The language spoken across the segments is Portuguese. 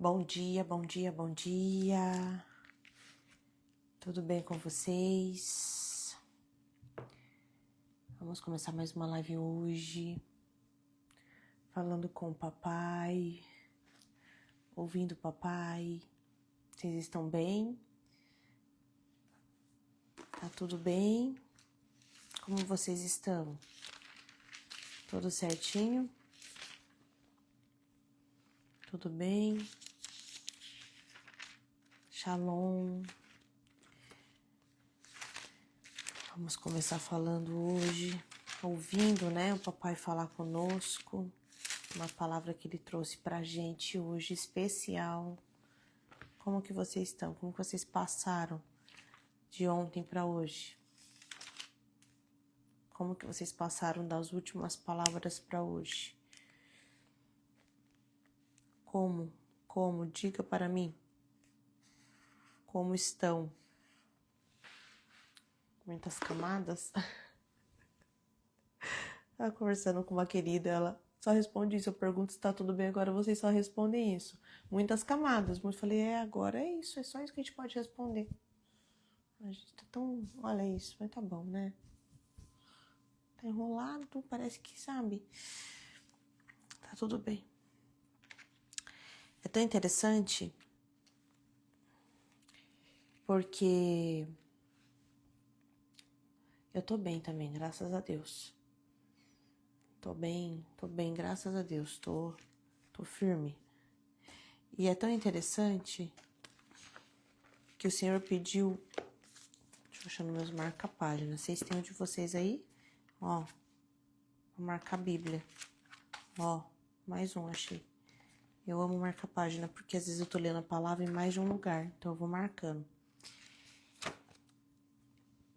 Bom dia, bom dia, bom dia. Tudo bem com vocês? Vamos começar mais uma live hoje, falando com o papai, ouvindo o papai. Vocês estão bem? Tá tudo bem? Como vocês estão? Tudo certinho? Tudo bem? Shalom. Vamos começar falando hoje, ouvindo, o papai falar conosco, uma palavra que ele trouxe pra gente hoje, especial. Como que vocês estão? Como que vocês passaram de ontem para hoje? Como que vocês passaram das últimas palavras para hoje? Como? Diga para mim. Como estão? Muitas camadas? Tava conversando com uma querida, ela só responde isso. Eu pergunto se tá tudo bem, agora vocês só respondem isso. Muitas camadas. Mas eu falei, agora é isso, é só isso que a gente pode responder. A gente tá tão... Olha isso, mas tá bom, né? Tá enrolado, parece que, sabe? Tá tudo bem. É tão interessante porque eu tô bem também, graças a Deus. Tô bem, graças a Deus. Tô firme. E é tão interessante que o Senhor pediu... Deixa eu achar nos meus marca-páginas. Vocês têm um de vocês aí? Ó, vou marcar a Bíblia. Ó, mais um, achei. Eu amo marcar página, porque às vezes eu tô lendo a palavra em mais de um lugar. Então eu vou marcando.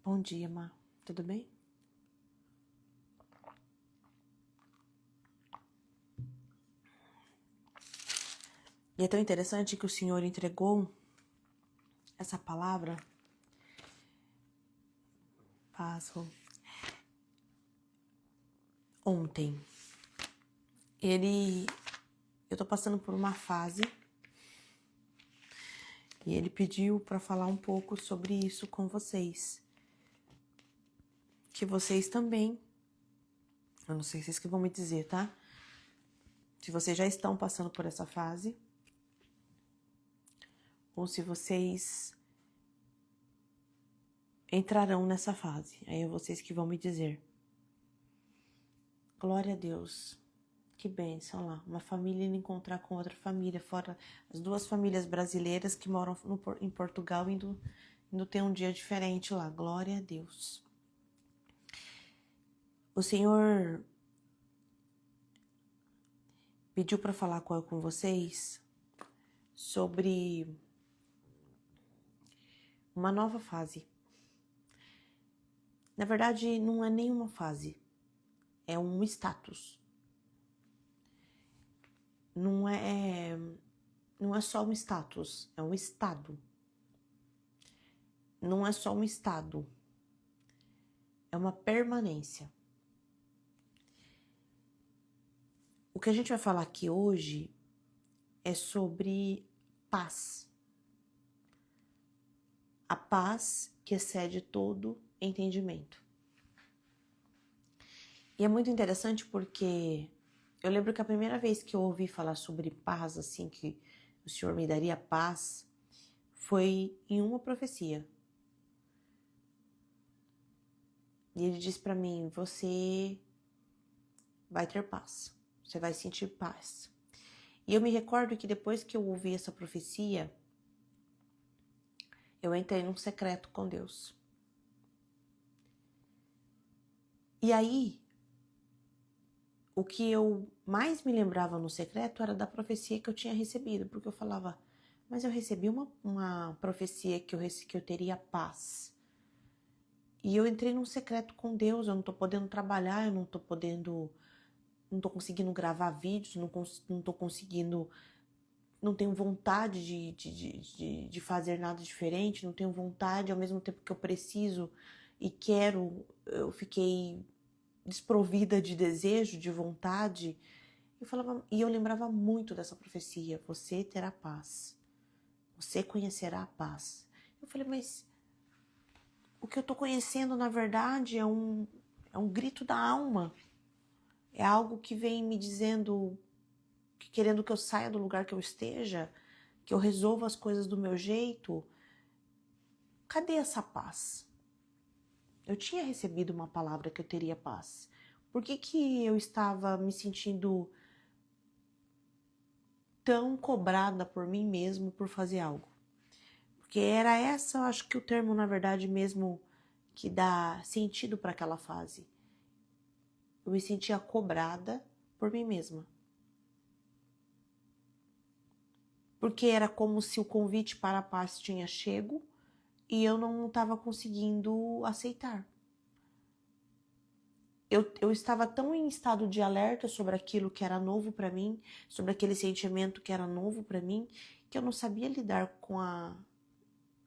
Bom dia, Má. Tudo bem? E é tão interessante que o Senhor entregou essa palavra. Passo. Ontem. Eu tô passando por uma fase. E ele pediu para falar um pouco sobre isso com vocês. Que vocês também. Eu não sei vocês que vão me dizer, tá? Se vocês já estão passando por essa fase. Ou se vocês entrarão nessa fase. Aí é vocês que vão me dizer. Glória a Deus. Que bênção lá. Uma família indo encontrar com outra família. Fora as duas famílias brasileiras que moram em Portugal indo ter um dia diferente lá. Glória a Deus. O Senhor pediu para falar com vocês sobre uma nova fase. Na verdade, não é nenhuma fase. É um status. Não é só um status, é um estado. Não é só um estado. É uma permanência. O que a gente vai falar aqui hoje é sobre paz. A paz que excede todo entendimento. E é muito interessante porque eu lembro que a primeira vez que eu ouvi falar sobre paz, assim, que o Senhor me daria paz, foi em uma profecia. E ele disse para mim, você vai ter paz, você vai sentir paz. E eu me recordo que depois que eu ouvi essa profecia, eu entrei num secreto com Deus. E aí, o que eu mais me lembrava no secreto era da profecia que eu tinha recebido, porque eu falava, mas eu recebi uma profecia que eu teria paz. E eu entrei num secreto com Deus, eu não tô podendo trabalhar, eu não tô conseguindo gravar vídeos, não tô conseguindo, não tenho vontade de fazer nada diferente, não tenho vontade, ao mesmo tempo que eu preciso e quero, eu fiquei desprovida de desejo, de vontade, Eu falava, e eu lembrava muito dessa profecia, você terá paz, você conhecerá a paz. Eu falei, mas o que eu estou conhecendo, na verdade, é um grito da alma. É algo que vem me dizendo, querendo que eu saia do lugar que eu esteja, que eu resolva as coisas do meu jeito. Cadê essa paz? Eu tinha recebido uma palavra que eu teria paz. Por que que eu estava me sentindo tão cobrada por mim mesmo por fazer algo? Porque era essa, eu acho que o termo, na verdade, mesmo que dá sentido para aquela fase. Eu me sentia cobrada por mim mesma. Porque era como se o convite para a paz tinha chego e eu não estava conseguindo aceitar. Eu estava tão em estado de alerta sobre aquilo que era novo para mim, sobre aquele sentimento que era novo para mim, que eu não sabia lidar com a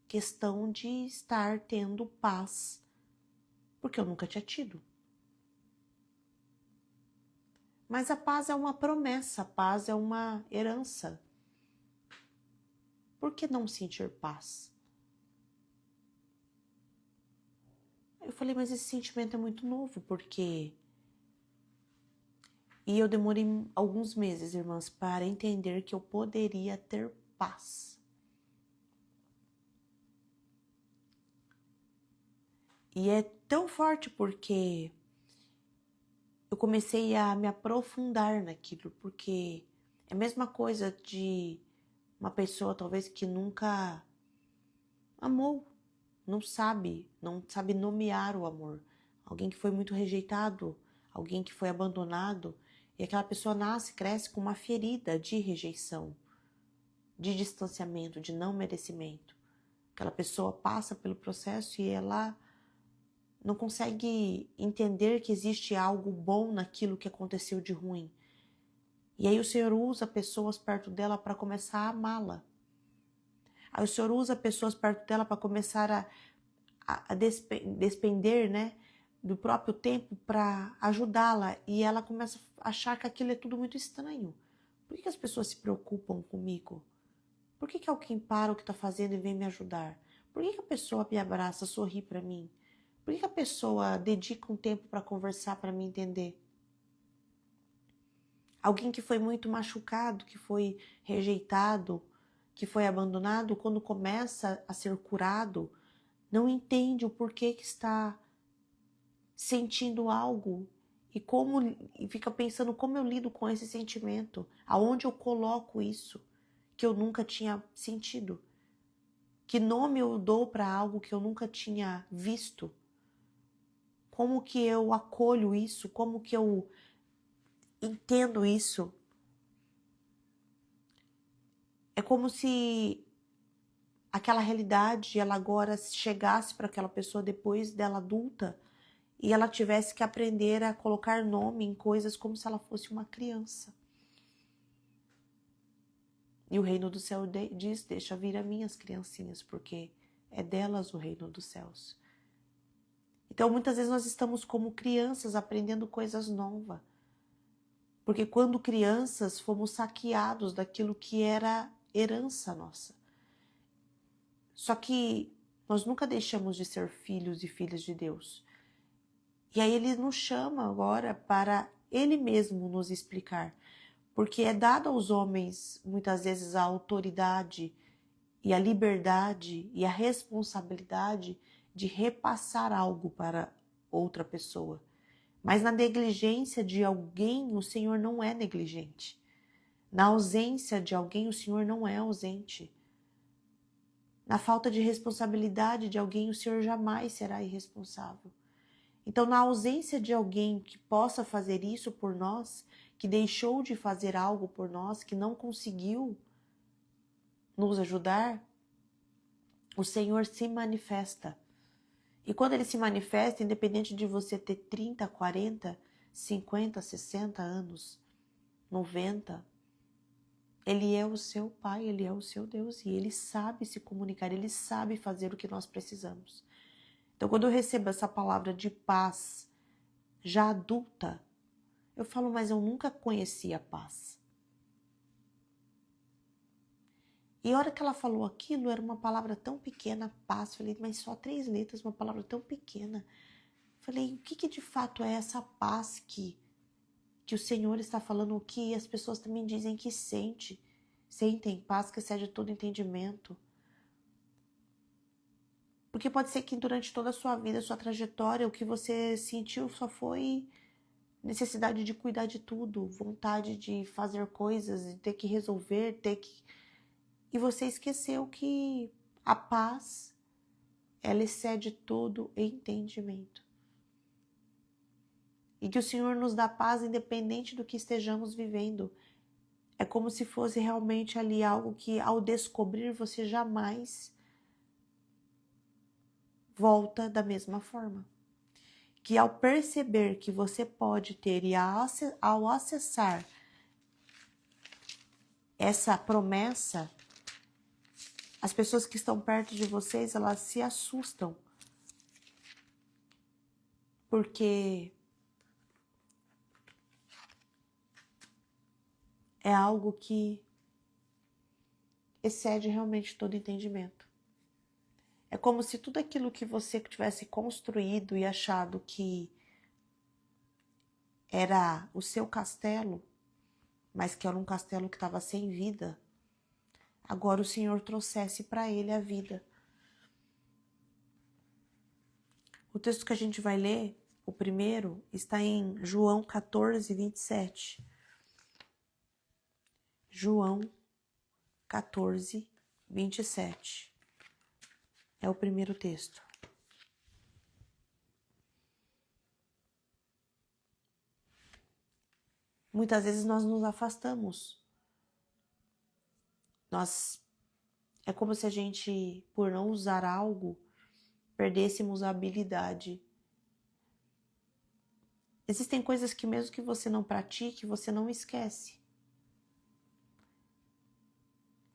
questão de estar tendo paz, porque eu nunca tinha tido. Mas a paz é uma promessa, a paz é uma herança. Por que não sentir paz? Eu falei, mas esse sentimento é muito novo, porque... E eu demorei alguns meses, irmãs, para entender que eu poderia ter paz. E é tão forte porque eu comecei a me aprofundar naquilo, porque é a mesma coisa de uma pessoa talvez que nunca amou, não sabe nomear o amor. Alguém que foi muito rejeitado, alguém que foi abandonado, e aquela pessoa nasce, cresce com uma ferida de rejeição, de distanciamento, de não merecimento. Aquela pessoa passa pelo processo e ela não consegue entender que existe algo bom naquilo que aconteceu de ruim. E aí o Senhor usa pessoas perto dela para começar a amá-la. Aí o Senhor usa pessoas perto dela para começar a despender, né, do próprio tempo para ajudá-la. E ela começa a achar que aquilo é tudo muito estranho. Por que as pessoas se preocupam comigo? Por que alguém para o que está fazendo e vem me ajudar? Por que a pessoa me abraça, sorri para mim? Por que a pessoa dedica um tempo para conversar, para me entender? Alguém que foi muito machucado, que foi rejeitado, que foi abandonado, quando começa a ser curado, não entende o porquê que está sentindo algo e fica pensando como eu lido com esse sentimento, aonde eu coloco isso que eu nunca tinha sentido, que nome eu dou para algo que eu nunca tinha visto, como que eu acolho isso, como que eu entendo isso. É como se aquela realidade ela agora chegasse para aquela pessoa depois dela adulta e ela tivesse que aprender a colocar nome em coisas como se ela fosse uma criança. E o reino do céu diz, deixa vir a minhas criancinhas, porque é delas o reino dos céus. Então muitas vezes nós estamos como crianças aprendendo coisas novas. Porque quando crianças fomos saqueados daquilo que era herança nossa. Só que nós nunca deixamos de ser filhos e filhas de Deus. E aí ele nos chama agora para ele mesmo nos explicar. Porque é dado aos homens, muitas vezes, a autoridade e a liberdade e a responsabilidade de repassar algo para outra pessoa. Mas na negligência de alguém, o Senhor não é negligente. Na ausência de alguém, o Senhor não é ausente. Na falta de responsabilidade de alguém, o Senhor jamais será irresponsável. Então, na ausência de alguém que possa fazer isso por nós, que deixou de fazer algo por nós, que não conseguiu nos ajudar, o Senhor se manifesta. E quando ele se manifesta, independente de você ter 30, 40, 50, 60 anos, 90, ele é o seu Pai, ele é o seu Deus e ele sabe se comunicar, ele sabe fazer o que nós precisamos. Então, quando eu recebo essa palavra de paz, já adulta, Eu falo, mas eu nunca conheci a paz. E a hora que ela falou aquilo, era uma palavra tão pequena, paz. Falei, mas só 3 letras, uma palavra tão pequena. Falei, o que de fato é essa paz que o Senhor está falando, o que as pessoas também dizem que sentem paz que excede todo entendimento. Porque pode ser que durante toda a sua vida, sua trajetória, o que você sentiu só foi necessidade de cuidar de tudo, vontade de fazer coisas, de ter que resolver, E você esqueceu que a paz, ela excede todo entendimento. E que o Senhor nos dá paz independente do que estejamos vivendo. É como se fosse realmente ali algo que, ao descobrir, você jamais volta da mesma forma. Que ao perceber que você pode ter e ao acessar essa promessa, as pessoas que estão perto de vocês, elas se assustam. Porque é algo que excede realmente todo entendimento. É como se tudo aquilo que você tivesse construído e achado que era o seu castelo, mas que era um castelo que estava sem vida, agora o Senhor trouxesse para ele a vida. O texto que a gente vai ler, o primeiro, está em João 14, 27. João 14, 27. É o primeiro texto. Muitas vezes nós nos afastamos. É como se a gente, por não usar algo, perdêssemos a habilidade. Existem coisas que mesmo que você não pratique, você não esquece.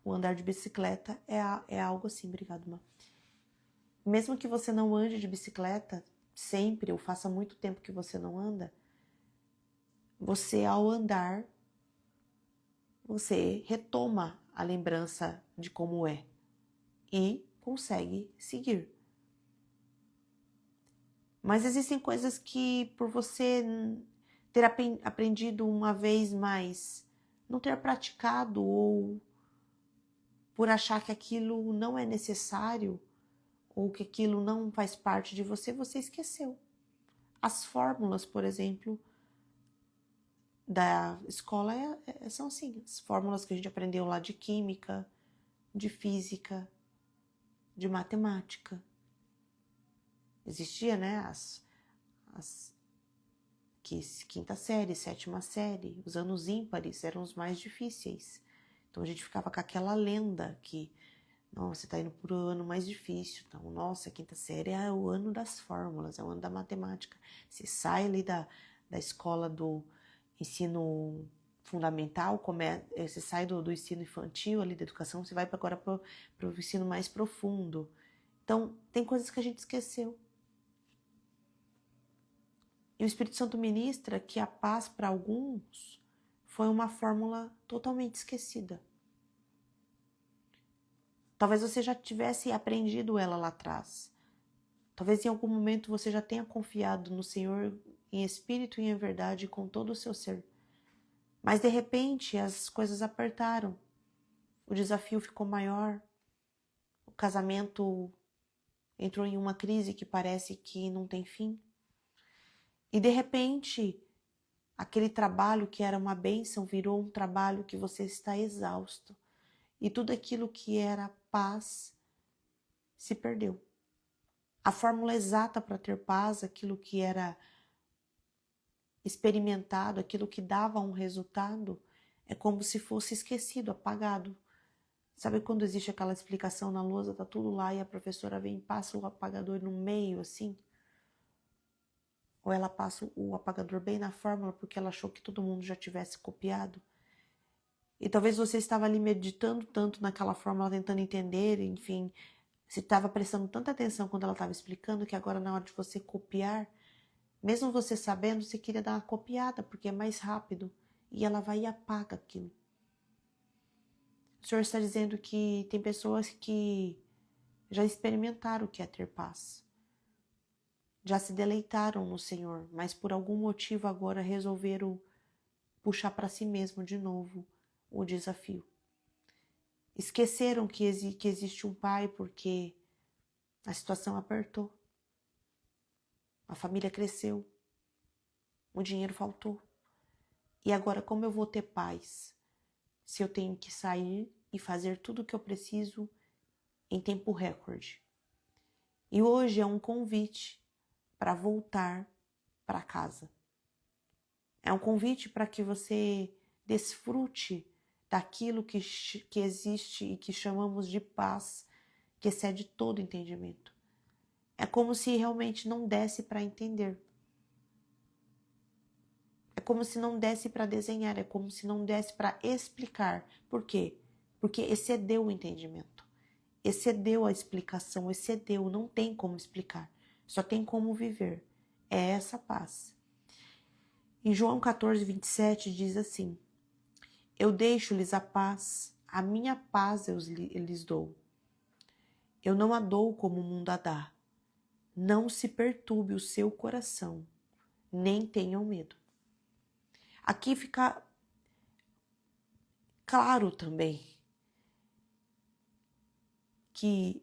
O andar de bicicleta é algo assim, obrigado, Má. Mesmo que você não ande de bicicleta sempre, ou faça muito tempo que você não anda, você ao andar, você retoma a lembrança de como é e consegue seguir. Mas existem coisas que, por você ter aprendido uma vez mais, não ter praticado ou por achar que aquilo não é necessário ou que aquilo não faz parte de você, você esqueceu. As fórmulas, por exemplo, da escola são assim, as fórmulas que a gente aprendeu lá de química, de física, de matemática. Existia, né, quinta série, sétima série, os anos ímpares eram os mais difíceis. Então a gente ficava com aquela lenda que, nossa, você está indo para o ano mais difícil. Então, nossa, a quinta série é o ano das fórmulas, é o ano da matemática. Você sai ali da escola do ensino fundamental, você sai do ensino infantil, ali da educação, você vai agora para o ensino mais profundo. Então, tem coisas que a gente esqueceu. E o Espírito Santo ministra que a paz para alguns foi uma fórmula totalmente esquecida. Talvez você já tivesse aprendido ela lá atrás. Talvez em algum momento você já tenha confiado no Senhor em espírito e em verdade com todo o seu ser. Mas de repente as coisas apertaram. O desafio ficou maior. O casamento entrou em uma crise que parece que não tem fim. E de repente, aquele trabalho que era uma bênção virou um trabalho que você está exausto. E tudo aquilo que era paz se perdeu. A fórmula exata para ter paz, aquilo que era experimentado, aquilo que dava um resultado, é como se fosse esquecido, apagado. Sabe quando existe aquela explicação na lousa, tá tudo lá e a professora vem e passa o apagador no meio, assim? Ou ela passa o apagador bem na fórmula porque ela achou que todo mundo já tivesse copiado? E talvez você estava ali meditando tanto naquela fórmula, tentando entender, enfim, você estava prestando tanta atenção quando ela estava explicando que agora na hora de você copiar, Mesmo você sabendo, você queria dar uma copiada, porque é mais rápido. E ela vai e apaga aquilo. O Senhor está dizendo que tem pessoas que já experimentaram o que é ter paz. Já se deleitaram no Senhor, mas por algum motivo agora resolveram puxar para si mesmo de novo o desafio. Esqueceram que existe um pai porque a situação apertou. A família cresceu. O dinheiro faltou. E agora como eu vou ter paz se eu tenho que sair e fazer tudo o que eu preciso em tempo recorde? E hoje é um convite para voltar para casa. É um convite para que você desfrute daquilo que existe e que chamamos de paz, que excede todo entendimento. É como se realmente não desse para entender. É como se não desse para desenhar, é como se não desse para explicar. Por quê? Porque excedeu o entendimento. Excedeu a explicação, excedeu, não tem como explicar. Só tem como viver. É essa paz. Em João 14, 27 diz assim: eu deixo-lhes a paz, a minha paz eu lhes dou. Eu não a dou como o mundo a dá. Não se perturbe o seu coração, nem tenham medo. Aqui fica claro também que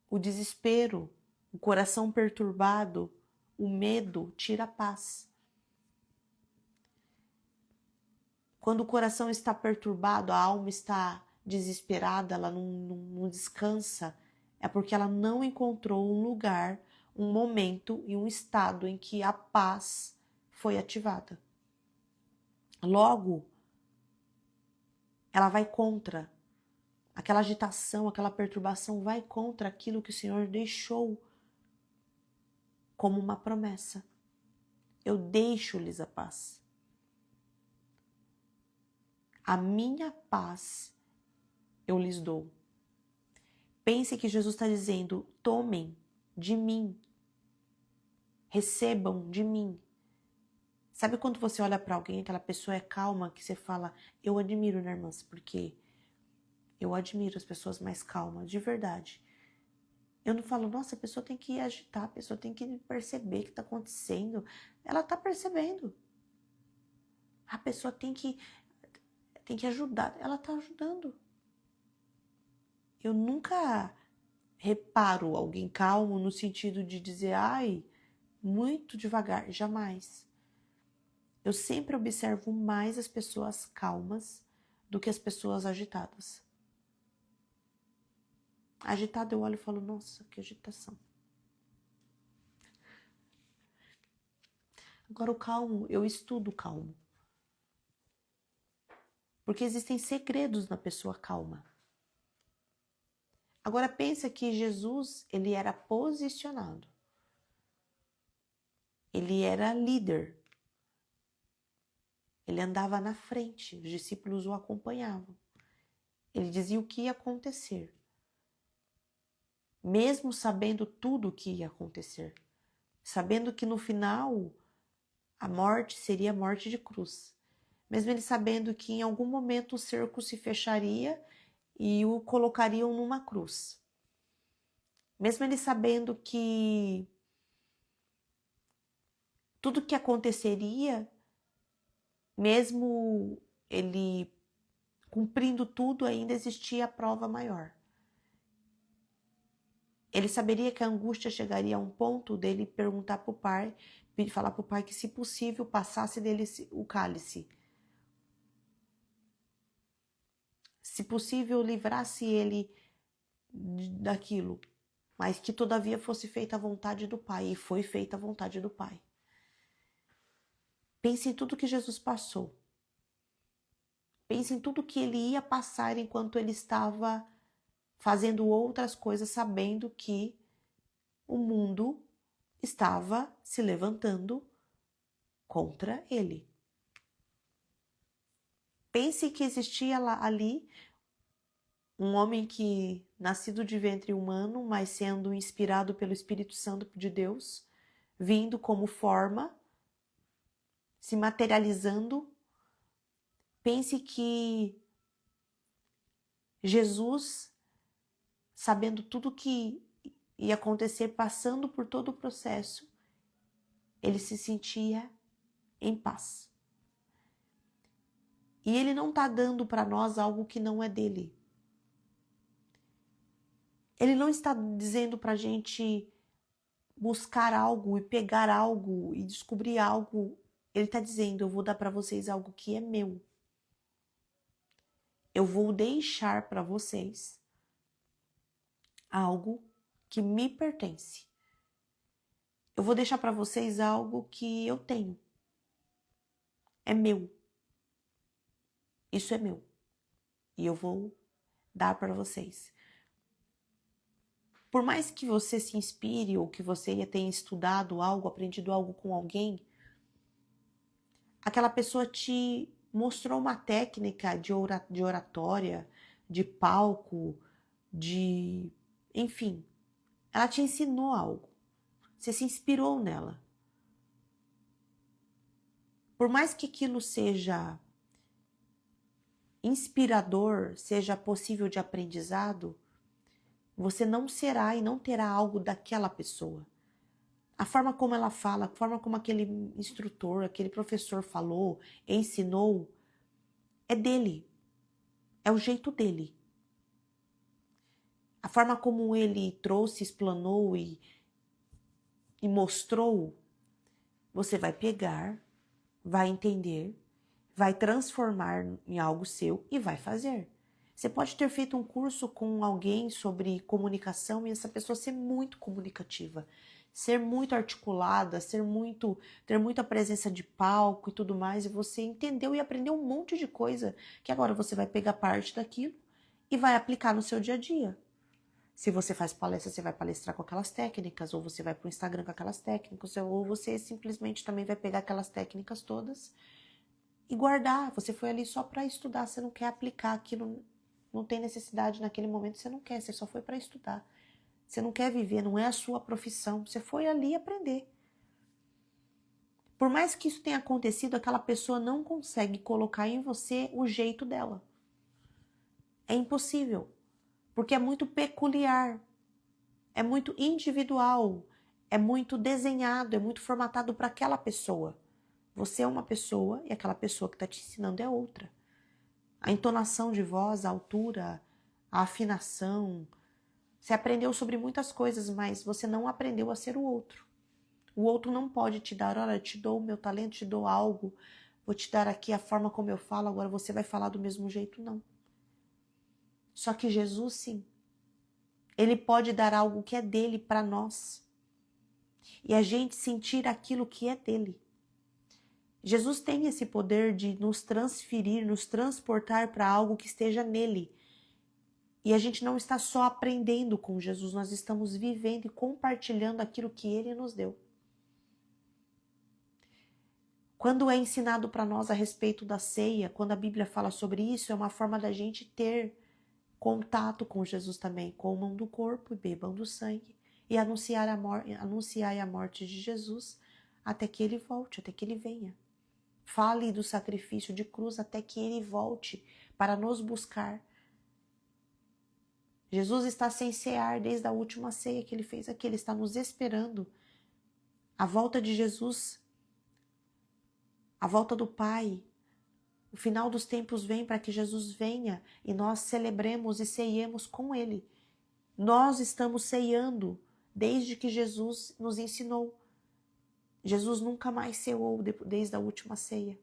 o desespero, o coração perturbado, o medo tira a paz. Quando o coração está perturbado, a alma está desesperada, ela não descansa, é porque ela não encontrou um lugar, um momento e um estado em que a paz foi ativada. Logo, ela vai contra aquela agitação, aquela perturbação, vai contra aquilo que o Senhor deixou como uma promessa. Eu deixo-lhes a paz. A minha paz eu lhes dou. Pense que Jesus está dizendo: tomem de mim, recebam de mim. Sabe quando você olha para alguém, aquela pessoa é calma, que você fala: eu admiro, né, irmãs? Porque eu admiro as pessoas mais calmas, de verdade. Eu não falo: nossa, a pessoa tem que agitar, a pessoa tem que perceber o que está acontecendo. Ela está percebendo. A pessoa tem que ajudar, ela está ajudando. Eu nunca reparo alguém calmo no sentido de dizer: ai, muito devagar, jamais. Eu sempre observo mais as pessoas calmas do que as pessoas agitadas. Agitada eu olho e falo: nossa, que agitação. Agora o calmo, eu estudo o calmo. Porque existem segredos na pessoa calma. Agora pensa que Jesus, ele era posicionado. Ele era líder. Ele andava na frente, os discípulos o acompanhavam. Ele dizia o que ia acontecer. Mesmo sabendo tudo o que ia acontecer. Sabendo que no final a morte seria a morte de cruz. Mesmo ele sabendo que em algum momento o cerco se fecharia e o colocariam numa cruz. Mesmo ele sabendo que tudo que aconteceria, mesmo ele cumprindo tudo, ainda existia a prova maior. Ele saberia que a angústia chegaria a um ponto dele perguntar para o pai, falar para o pai que, se possível, passasse dele o cálice. Se possível, livrasse ele daquilo, mas que todavia fosse feita a vontade do Pai, e foi feita a vontade do Pai. Pense em tudo que Jesus passou. Pense em tudo que ele ia passar enquanto ele estava fazendo outras coisas, sabendo que o mundo estava se levantando contra ele. Pense que existia ali um homem que, nascido de ventre humano, mas sendo inspirado pelo Espírito Santo de Deus, vindo como forma, se materializando. Pense que Jesus, sabendo tudo que ia acontecer, passando por todo o processo, ele se sentia em paz. E ele não está dando para nós algo que não é dele. Ele não está dizendo para a gente buscar algo e pegar algo e descobrir algo. Ele está dizendo, eu vou dar para vocês algo que é meu. Eu vou deixar para vocês algo que me pertence. Eu vou deixar para vocês algo que eu tenho. É meu. Isso é meu. E eu vou dar para vocês. Por mais que você se inspire ou que você tenha estudado algo, aprendido algo com alguém, aquela pessoa te mostrou uma técnica de oratória, de palco, enfim, ela te ensinou algo. Você se inspirou nela. Por mais que aquilo seja inspirador, seja possível de aprendizado, você não será e não terá algo daquela pessoa. A forma como ela fala, a forma como aquele instrutor, aquele professor falou, ensinou, é dele. É o jeito dele. A forma como ele trouxe, explanou e mostrou, você vai pegar, vai entender, vai transformar em algo seu e vai fazer. Você pode ter feito um curso com alguém sobre comunicação e essa pessoa ser muito comunicativa, ser muito articulada, ter muita presença de palco e tudo mais, e você entendeu e aprendeu um monte de coisa que agora você vai pegar parte daquilo e vai aplicar no seu dia a dia. Se você faz palestra, você vai palestrar com aquelas técnicas, ou você vai para o Instagram com aquelas técnicas, ou você simplesmente também vai pegar aquelas técnicas todas e guardar. Você foi ali só para estudar, você não quer aplicar aquilo, não tem necessidade naquele momento, você não quer, você só foi para estudar. Você não quer viver, não é a sua profissão, você foi ali aprender. Por mais que isso tenha acontecido, aquela pessoa não consegue colocar em você o jeito dela. É impossível, porque é muito peculiar, é muito individual, é muito desenhado, é muito formatado para aquela pessoa. Você é uma pessoa e aquela pessoa que está te ensinando é outra. A entonação de voz, a altura, a afinação. Você aprendeu sobre muitas coisas, mas você não aprendeu a ser o outro. O outro não pode te dar, olha, eu te dou o meu talento, te dou algo, vou te dar aqui a forma como eu falo, agora você vai falar do mesmo jeito, não. Só que Jesus, sim. Ele pode dar algo que é dele para nós. E a gente sentir aquilo que é dele. Jesus tem esse poder de nos transferir, nos transportar para algo que esteja nele. E a gente não está só aprendendo com Jesus, nós estamos vivendo e compartilhando aquilo que ele nos deu. Quando é ensinado para nós a respeito da ceia, quando a Bíblia fala sobre isso, é uma forma da gente ter contato com Jesus também. Comam do corpo e bebam do sangue. E anunciai a morte de Jesus até que ele volte, até que ele venha. Fale do sacrifício de cruz até que ele volte para nos buscar. Jesus está sem cear desde a última ceia que ele fez aqui. Ele está nos esperando. A volta de Jesus, a volta do Pai, o final dos tempos vem para que Jesus venha e nós celebremos e ceiemos com ele. Nós estamos ceiando desde que Jesus nos ensinou. Jesus nunca mais ceou desde a última ceia.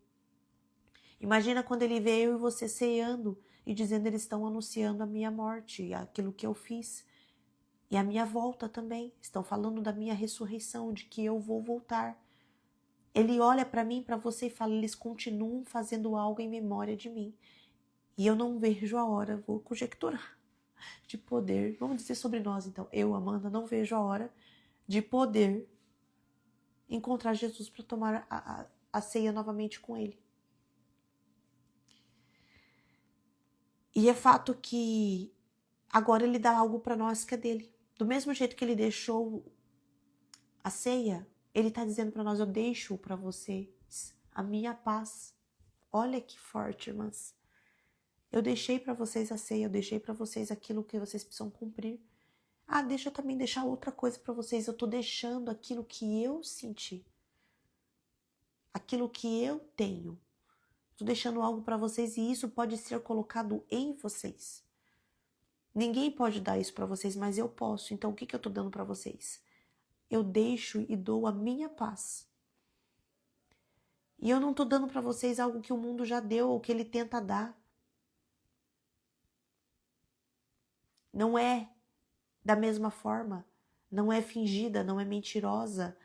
Imagina quando ele veio e você ceando e dizendo eles estão anunciando a minha morte, aquilo que eu fiz. E a minha volta também. Estão falando da minha ressurreição, de que eu vou voltar. Ele olha para mim, para você e fala, eles continuam fazendo algo em memória de mim. E eu não vejo a hora, vou conjecturar, de poder, vamos dizer sobre nós então, eu, Amanda, não vejo a hora de poder encontrar Jesus para tomar a ceia novamente com ele. E é fato que agora ele dá algo para nós que é dele. Do mesmo jeito que ele deixou a ceia Ele está dizendo para nós, eu deixo para vocês a minha paz. Olha que forte, irmãs. Eu deixei para vocês a ceia, eu deixei para vocês aquilo que vocês precisam cumprir. Ah, deixa eu também deixar outra coisa para vocês. Eu estou deixando aquilo que eu senti. Aquilo que eu tenho. Estou deixando algo para vocês e isso pode ser colocado em vocês. Ninguém pode dar isso para vocês, mas eu posso. Então, o que eu estou dando para vocês? Eu deixo e dou a minha paz. E eu não estou dando para vocês algo que o mundo já deu ou que ele tenta dar. Não é da mesma forma. Não é fingida, não é mentirosa,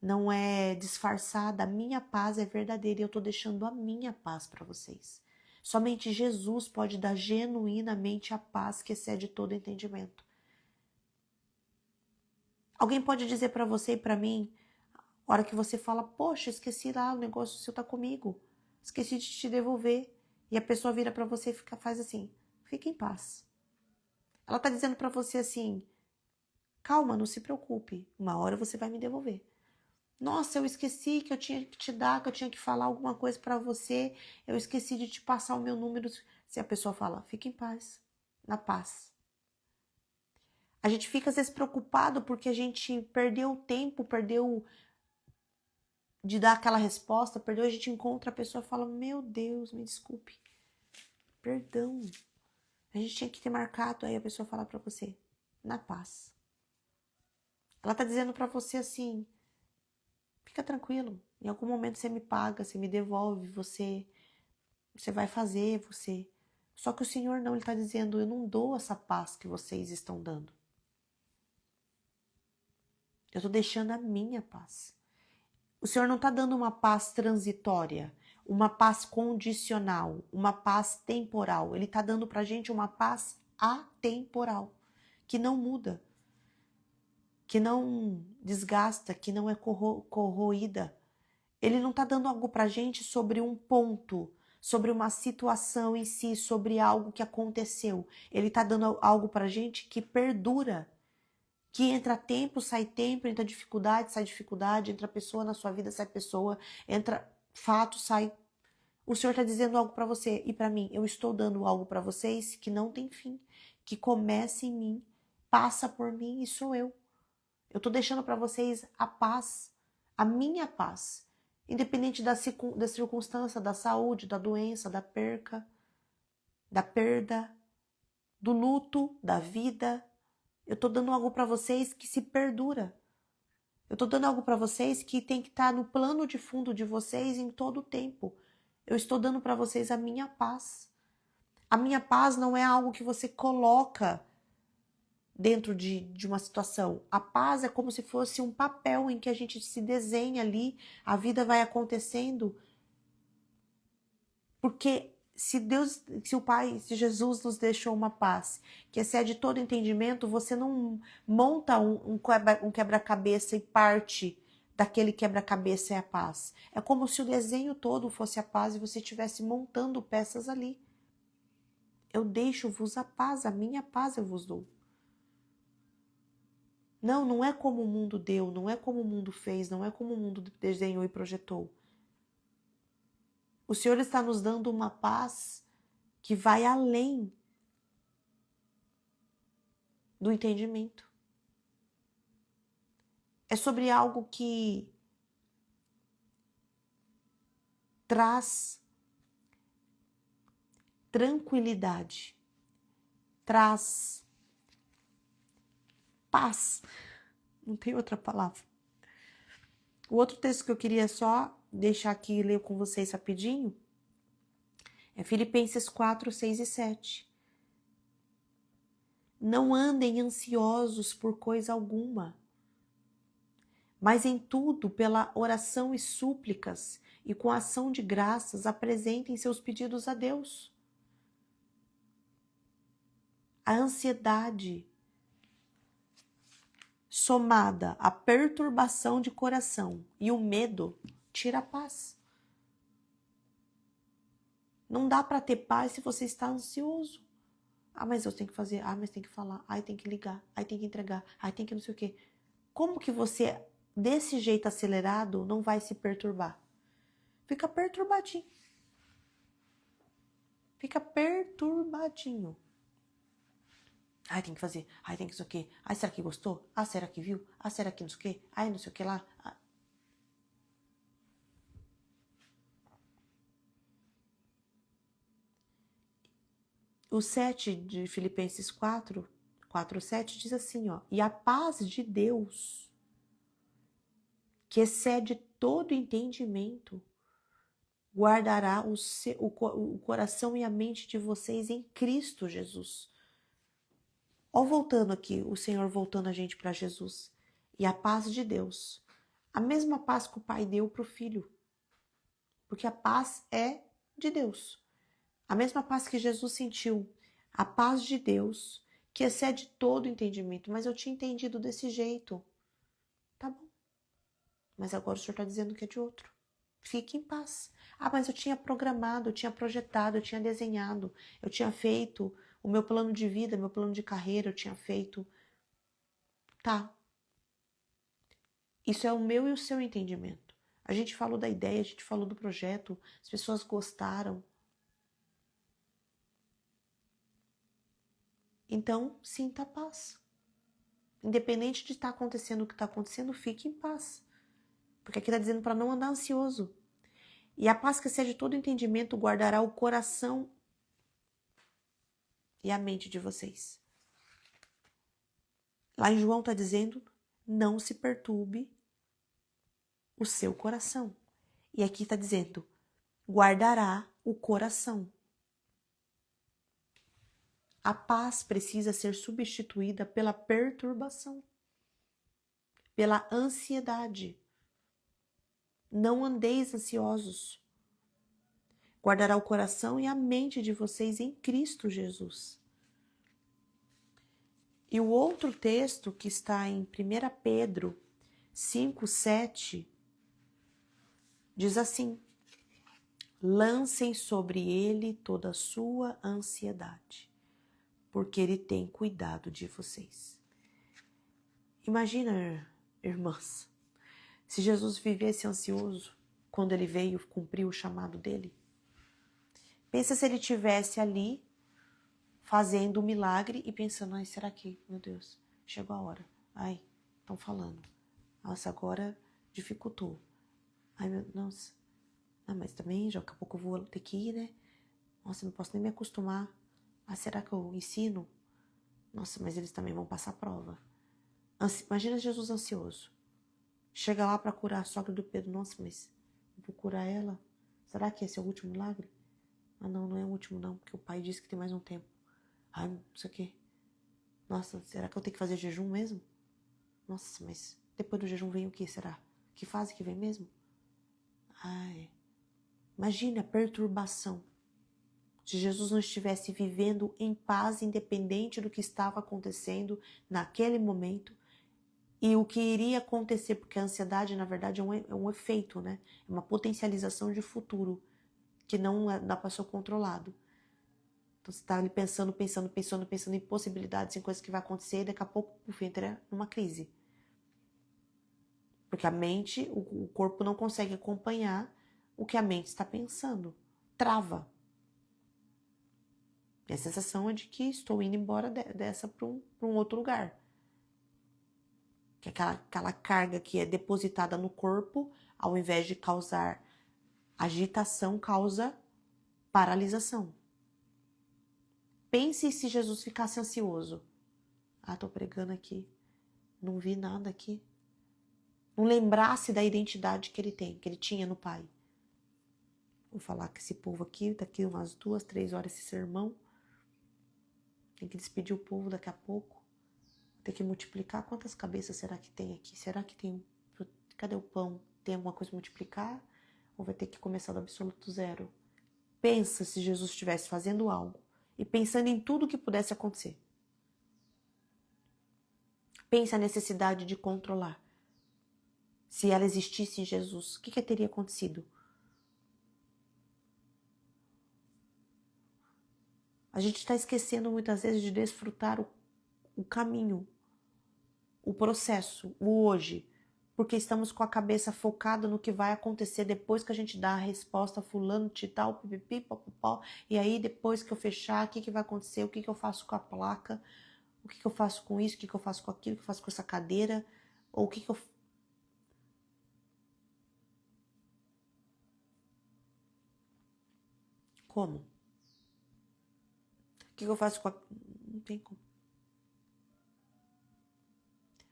não é disfarçada. A minha paz é verdadeira e eu estou deixando a minha paz para vocês. Somente Jesus pode dar genuinamente a paz que excede todo entendimento. Alguém pode dizer para você e para mim, a hora que você fala, poxa, esqueci lá, o negócio seu tá comigo, esqueci de te devolver. E a pessoa vira para você e faz assim, fica em paz. Ela tá dizendo para você assim, calma, não se preocupe, uma hora você vai me devolver. Nossa, eu esqueci que eu tinha que te dar, que eu tinha que falar alguma coisa para você, eu esqueci de te passar o meu número. Se a pessoa fala, fica em paz, na paz. A gente fica às vezes preocupado porque a gente perdeu o tempo, perdeu de dar aquela resposta, perdeu, a gente encontra a pessoa e fala, meu Deus, me desculpe, perdão. A gente tinha que ter marcado, aí a pessoa fala para você, na paz. Ela tá dizendo para você assim, fica tranquilo, em algum momento você me paga, você me devolve, você vai fazer, você. Só que o Senhor não, Ele tá dizendo, eu não dou essa paz que vocês estão dando. Eu tô deixando a minha paz. O Senhor não está dando uma paz transitória, uma paz condicional, uma paz temporal. Ele está dando para a gente uma paz atemporal, que não muda, que não desgasta, que não é corroída. Ele não está dando algo para a gente sobre um ponto, sobre uma situação em si, sobre algo que aconteceu. Ele está dando algo para a gente que perdura. Que entra tempo, sai tempo, entra dificuldade, sai dificuldade, entra pessoa na sua vida, sai pessoa, entra fato, sai. O Senhor está dizendo algo para você e para mim. Eu estou dando algo para vocês que não tem fim, que começa em mim, passa por mim e sou eu. Eu estou deixando para vocês a paz, a minha paz, independente da circunstância, da saúde, da doença, da perca, da perda, do luto, da vida. Eu tô dando algo para vocês que se perdura. Eu tô dando algo para vocês que tem que estar no plano de fundo de vocês em todo o tempo. Eu estou dando para vocês a minha paz. A minha paz não é algo que você coloca dentro de uma situação. A paz é como se fosse um papel em que a gente se desenha ali, a vida vai acontecendo. Porque se Deus, se o Pai, se Jesus nos deixou uma paz que excede todo entendimento, você não monta um quebra-cabeça e parte daquele quebra-cabeça é a paz. É como se o desenho todo fosse a paz e você estivesse montando peças ali. Eu deixo-vos a paz, a minha paz eu vos dou. Não, não é como o mundo deu, não é como o mundo fez, não é como o mundo desenhou e projetou. O Senhor está nos dando uma paz que vai além do entendimento. É sobre algo que traz tranquilidade, traz paz. Não tem outra palavra. O outro texto que eu queria só deixar aqui e ler com vocês rapidinho é Filipenses 4, 6 e 7. Não andem ansiosos por coisa alguma, mas em tudo, pela oração e súplicas e com ação de graças, apresentem seus pedidos a Deus. A ansiedade somada à perturbação de coração e o medo tira a paz. Não dá para ter paz se você está ansioso. Ah, mas eu tenho que fazer. Ah, mas tem que falar. Ai, tem que ligar. Ai, tem que entregar. Ai, tem que não sei o quê. Como que você desse jeito acelerado, não vai se perturbar. Fica perturbadinho. Fica perturbadinho. Ai, tem que fazer. Ai, tem que isso aqui. Ai, será que gostou? Ah, será que viu? Ah, será que não sei o quê? Ai, não sei o que lá. Ah. O 7 de Filipenses 4:7 diz assim, ó. E a paz de Deus, que excede todo entendimento, guardará o coração e a mente de vocês em Cristo Jesus. Ó, voltando aqui, o Senhor voltando a gente para Jesus. E a paz de Deus. A mesma paz que o Pai deu para o Filho. Porque a paz é de Deus. A mesma paz que Jesus sentiu. A paz de Deus, que excede todo entendimento. Mas eu tinha entendido desse jeito. Tá bom. Mas agora o Senhor está dizendo que é de outro. Fique em paz. Ah, mas eu tinha programado, eu tinha projetado, eu tinha desenhado, eu tinha feito o meu plano de vida, meu plano de carreira, eu tinha feito. Tá. Isso é o meu e o seu entendimento. A gente falou da ideia, a gente falou do projeto, as pessoas gostaram. Então, sinta paz. Independente de estar acontecendo o que está acontecendo, fique em paz. Porque aqui está dizendo para não andar ansioso. E a paz que excede todo entendimento guardará o coração e a mente de vocês. Lá em João está dizendo, não se perturbe o seu coração. E aqui está dizendo, guardará o coração. A paz precisa ser substituída pela perturbação, pela ansiedade. Não andeis ansiosos. Guardará o coração e a mente de vocês em Cristo Jesus. E o outro texto que está em 1 Pedro 5:7 diz assim: lancem sobre ele toda a sua ansiedade, porque ele tem cuidado de vocês. Imagina, irmãs, se Jesus vivesse ansioso quando ele veio cumprir o chamado dele. Pensa se ele tivesse ali fazendo um milagre e pensando, ai, será que, meu Deus, chegou a hora. Ai, estão falando. Nossa, agora dificultou. Ai, meu, nossa. Ah, mas também, já daqui a pouco eu vou ter que ir, né? Nossa, não posso nem me acostumar. Ah, será que eu ensino? Nossa, mas eles também vão passar a prova. Imagina Jesus ansioso. Chega lá para curar a sogra do Pedro. Nossa, mas vou curar ela? Será que esse é o último milagre? Ah, não, não é o último não, porque o pai disse que tem mais um tempo. Ai, não sei o quê. Nossa, será que eu tenho que fazer jejum mesmo? Nossa, mas depois do jejum vem o que, será? Que fase que vem mesmo? Ai, imagine a perturbação. Se Jesus não estivesse vivendo em paz, independente do que estava acontecendo naquele momento, e o que iria acontecer, porque a ansiedade, na verdade, é um efeito, né? É uma potencialização de futuro, que não dá para ser controlado. Então você está ali pensando em possibilidades, em coisas que vai acontecer, e daqui a pouco, entra numa crise. Porque a mente, o corpo não consegue acompanhar o que a mente está pensando. Trava. E a sensação é de que estou indo embora dessa para um outro lugar. Que aquela carga que é depositada no corpo, ao invés de causar agitação, causa paralisação. Pense se Jesus ficasse ansioso. Ah, tô pregando aqui. Não vi nada aqui. Não lembrasse da identidade que ele tem, que ele tinha no Pai. Vou falar com esse povo aqui, daqui umas 2, 3 horas esse sermão. Tem que despedir o povo daqui a pouco. Tem que multiplicar. Quantas cabeças será que tem aqui? Será que tem... Cadê o pão? Tem alguma coisa para multiplicar? Ou vai ter que começar do absoluto zero? Pensa se Jesus estivesse fazendo algo e pensando em tudo que pudesse acontecer. Pensa a necessidade de controlar. Se ela existisse em Jesus, o que teria acontecido? A gente está esquecendo muitas vezes de desfrutar o caminho, o processo, o hoje. porque estamos com a cabeça focada no que vai acontecer depois que a gente dá a resposta fulano de tal, pipipi, popopó, e aí depois que eu fechar, o que vai acontecer, o que eu faço com a placa, o que eu faço com isso, o que eu faço com aquilo, o que eu faço com essa cadeira, ou o que eu... Como? O que eu faço com a... Não tem como.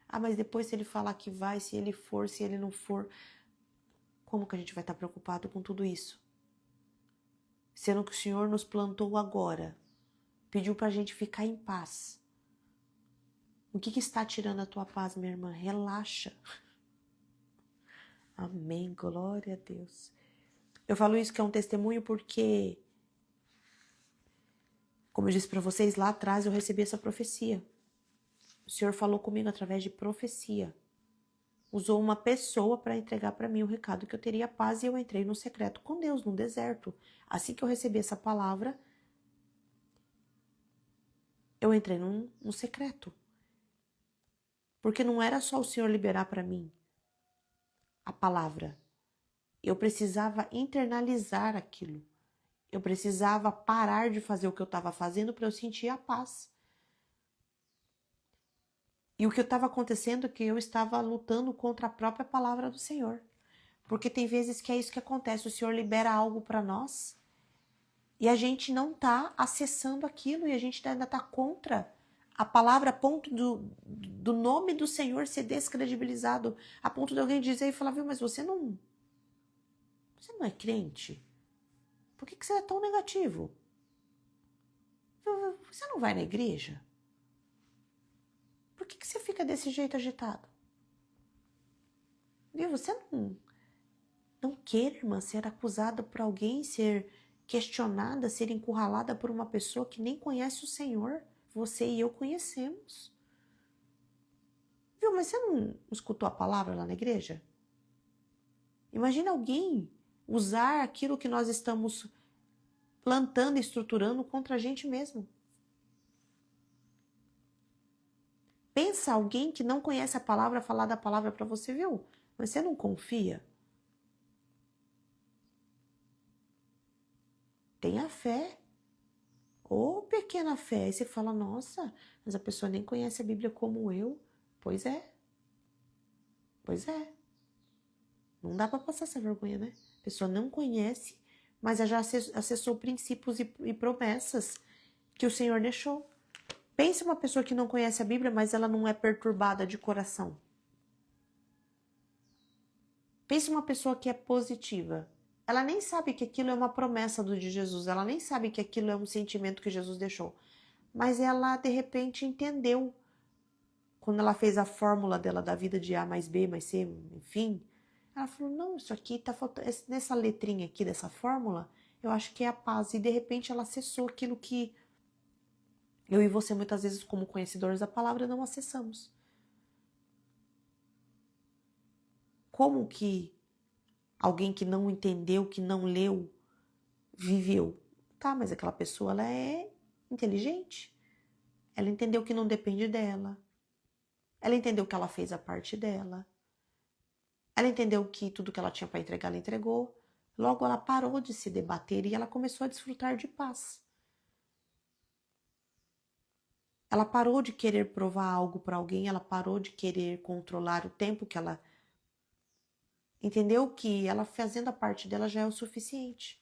Ah, mas depois se ele falar que vai, se ele for, se ele não for, como que a gente vai estar preocupado com tudo isso? Sendo que o Senhor nos plantou agora, pediu pra gente ficar em paz. O que está tirando a tua paz, minha irmã? Relaxa. Amém, glória a Deus. Eu falo isso que é um testemunho porque, como eu disse para vocês, lá atrás eu recebi essa profecia. O Senhor falou comigo através de profecia. Usou uma pessoa para entregar para mim o recado que eu teria paz e eu entrei no secreto com Deus, no deserto. Assim que eu recebi essa palavra, eu entrei no secreto. Porque não era só o Senhor liberar para mim a palavra. Eu precisava internalizar aquilo. Eu precisava parar de fazer o que eu estava fazendo para eu sentir a paz. E o que estava acontecendo é que eu estava lutando contra a própria palavra do Senhor. Porque tem vezes que é isso que acontece. O Senhor libera algo para nós e a gente não está acessando aquilo e a gente ainda está contra a palavra a ponto do nome do Senhor ser descredibilizado. A ponto de alguém dizer e falar, viu, mas você não é crente? Por que você é tão negativo? Você não vai na igreja? Por que você fica desse jeito agitado? Viu? Você não quer, irmã, ser acusada por alguém, ser questionada, ser encurralada por uma pessoa que nem conhece o Senhor. Você e eu conhecemos. Viu? Mas você não escutou a palavra lá na igreja? Imagina alguém usar aquilo que nós estamos plantando e estruturando contra a gente mesmo. Pensa alguém que não conhece a palavra falar da palavra para você, viu? Mas você não confia? Tenha fé. Ou pequena fé. Aí você fala, nossa, mas a pessoa nem conhece a Bíblia como eu. Pois é. Pois é. Não dá para passar essa vergonha, né? A pessoa não conhece, mas já acessou princípios e promessas que o Senhor deixou. Pense uma pessoa que não conhece a Bíblia, mas ela não é perturbada de coração. Pense uma pessoa que é positiva. Ela nem sabe que aquilo é uma promessa de Jesus. Ela nem sabe que aquilo é um sentimento que Jesus deixou. Mas ela, de repente, entendeu. Quando ela fez a fórmula dela da vida de A mais B mais C, enfim, ela falou, não, isso aqui tá faltando, nessa letrinha aqui dessa fórmula, eu acho que é a paz. E de repente ela acessou aquilo que eu e você muitas vezes como conhecedores da palavra não acessamos. Como que alguém que não entendeu, que não leu, viveu? Tá, mas aquela pessoa, ela é inteligente. Ela entendeu que não depende dela. Ela entendeu que ela fez a parte dela. Ela entendeu que tudo que ela tinha para entregar, ela entregou. Logo, ela parou de se debater e ela começou a desfrutar de paz. Ela parou de querer provar algo para alguém, ela parou de querer controlar o tempo que ela... Entendeu que ela fazendo a parte dela já é o suficiente.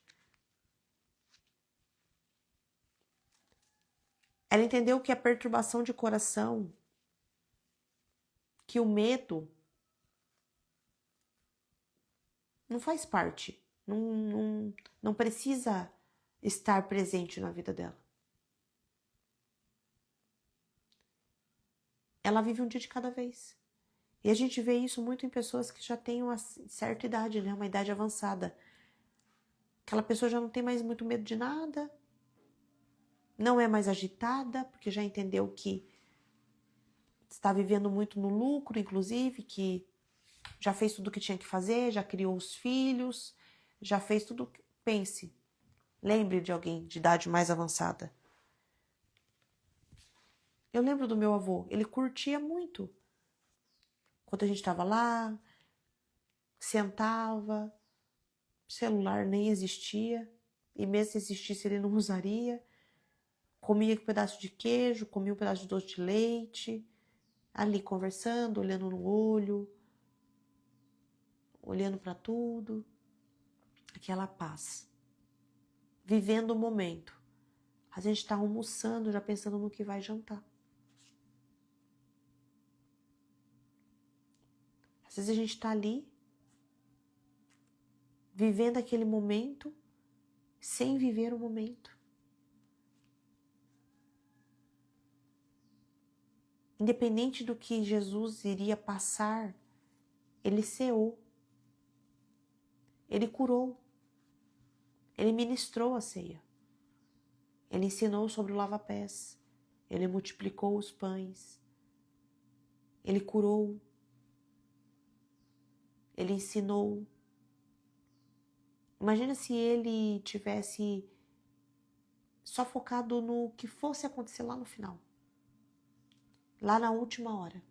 Ela entendeu que a perturbação de coração, que o medo não faz parte, não precisa estar presente na vida dela. Ela vive um dia de cada vez. E a gente vê isso muito em pessoas que já têm uma certa idade, né? Uma idade avançada. Aquela pessoa já não tem mais muito medo de nada, não é mais agitada, porque já entendeu que está vivendo muito no lucro, inclusive, que já fez tudo o que tinha que fazer, já criou os filhos, já fez tudo. Pense, lembre de alguém de idade mais avançada. Eu lembro do meu avô, ele curtia muito. Quando a gente estava lá, sentava, celular nem existia, e mesmo se existisse ele não usaria, comia um pedaço de queijo, comia um pedaço de doce de leite, ali conversando, olhando no olho, olhando para tudo, aquela paz, vivendo o momento. A gente está almoçando, já pensando no que vai jantar. Às vezes a gente está ali, vivendo aquele momento, sem viver o momento. Independente do que Jesus iria passar, ele ceou, ele curou, ele ministrou a ceia, ele ensinou sobre o lava-pés, ele multiplicou os pães, ele curou, ele ensinou. Imagina se ele tivesse só focado no que fosse acontecer lá no final, lá na última hora.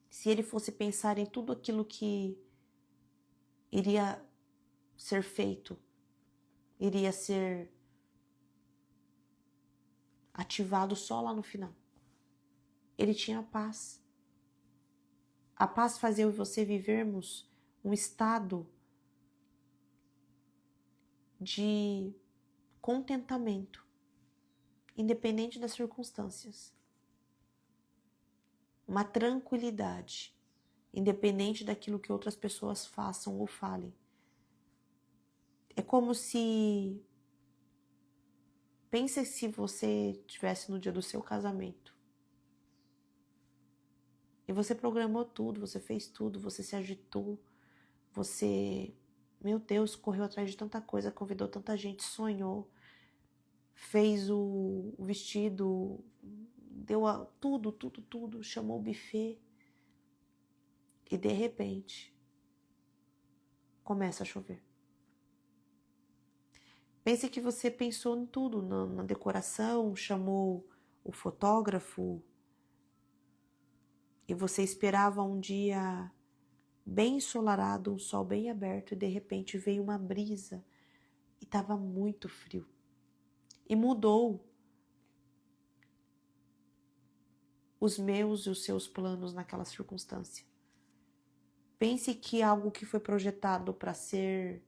Se ele fosse pensar em tudo aquilo que iria ser feito, iria ser ativado só lá no final. Ele tinha paz. A paz fazia eu e você vivermos um estado de contentamento, independente das circunstâncias. Uma tranquilidade, independente daquilo que outras pessoas façam ou falem. É como se... Pensa se você estivesse no dia do seu casamento. E você programou tudo, você fez tudo, você se agitou, você, meu Deus, correu atrás de tanta coisa, convidou tanta gente, sonhou, fez o vestido, deu tudo, chamou o buffet. E de repente, começa a chover. Pense que você pensou em tudo, na decoração, chamou o fotógrafo, e você esperava um dia bem ensolarado, um sol bem aberto, e de repente veio uma brisa e estava muito frio. E mudou os meus e os seus planos naquela circunstância. Pense que algo que foi projetado para ser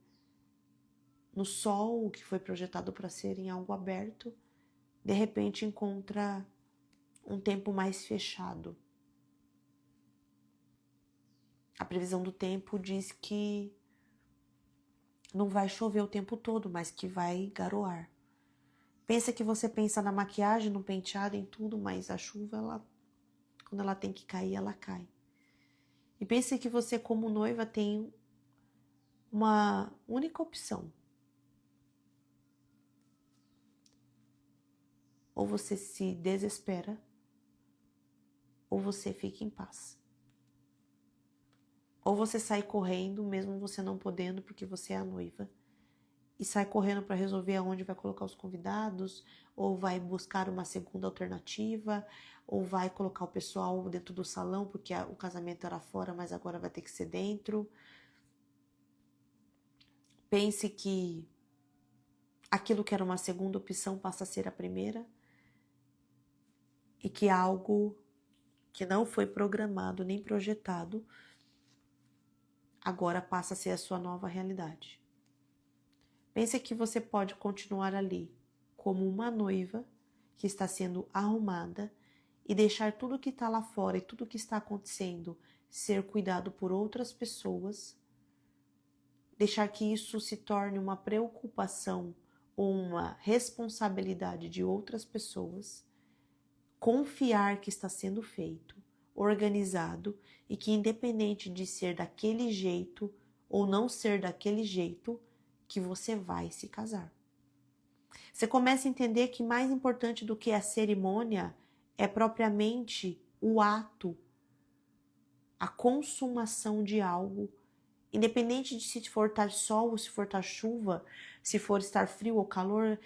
no sol, que foi projetado para ser em algo aberto, de repente encontra um tempo mais fechado. A previsão do tempo diz que não vai chover o tempo todo, mas que vai garoar. Pensa que você pensa na maquiagem, no penteado, em tudo, mas a chuva, quando ela tem que cair, ela cai. E pense que você, como noiva, tem uma única opção. Ou você se desespera, ou você fica em paz. Ou você sai correndo, mesmo você não podendo, porque você é a noiva, e sai correndo para resolver aonde vai colocar os convidados, ou vai buscar uma segunda alternativa, ou vai colocar o pessoal dentro do salão, porque o casamento era fora, mas agora vai ter que ser dentro. Pense que aquilo que era uma segunda opção passa a ser a primeira, e que algo que não foi programado nem projetado agora passa a ser a sua nova realidade. Pense que você pode continuar ali como uma noiva que está sendo arrumada e deixar tudo que está lá fora e tudo que está acontecendo ser cuidado por outras pessoas, deixar que isso se torne uma preocupação ou uma responsabilidade de outras pessoas, confiar que está sendo feito, organizado e que independente de ser daquele jeito ou não ser daquele jeito, que você vai se casar. Você começa a entender que mais importante do que a cerimônia é propriamente o ato, a consumação de algo, independente de se for estar sol ou se for estar chuva, se for estar frio ou calor,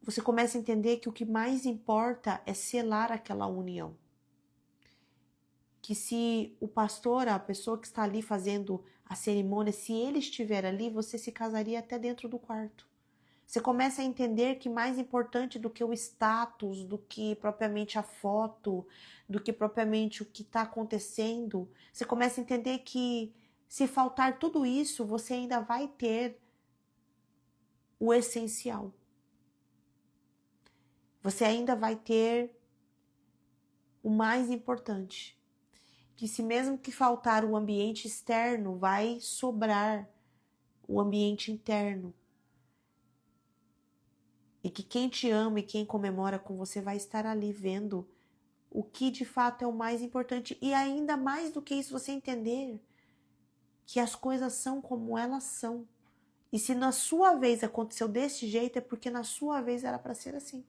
você começa a entender que o que mais importa é selar aquela união. que se o pastor, a pessoa que está ali fazendo a cerimônia, se ele estiver ali, você se casaria até dentro do quarto. Você começa a entender que mais importante do que o status, do que propriamente a foto, do que propriamente o que está acontecendo, você começa a entender que se faltar tudo isso, você ainda vai ter o essencial. Você ainda vai ter o mais importante. Que se mesmo que faltar o ambiente externo, vai sobrar o ambiente interno. E que quem te ama e quem comemora com você vai estar ali vendo o que de fato é o mais importante. E ainda mais do que isso, você entender que as coisas são como elas são. E se na sua vez aconteceu desse jeito, é porque na sua vez era para ser assim.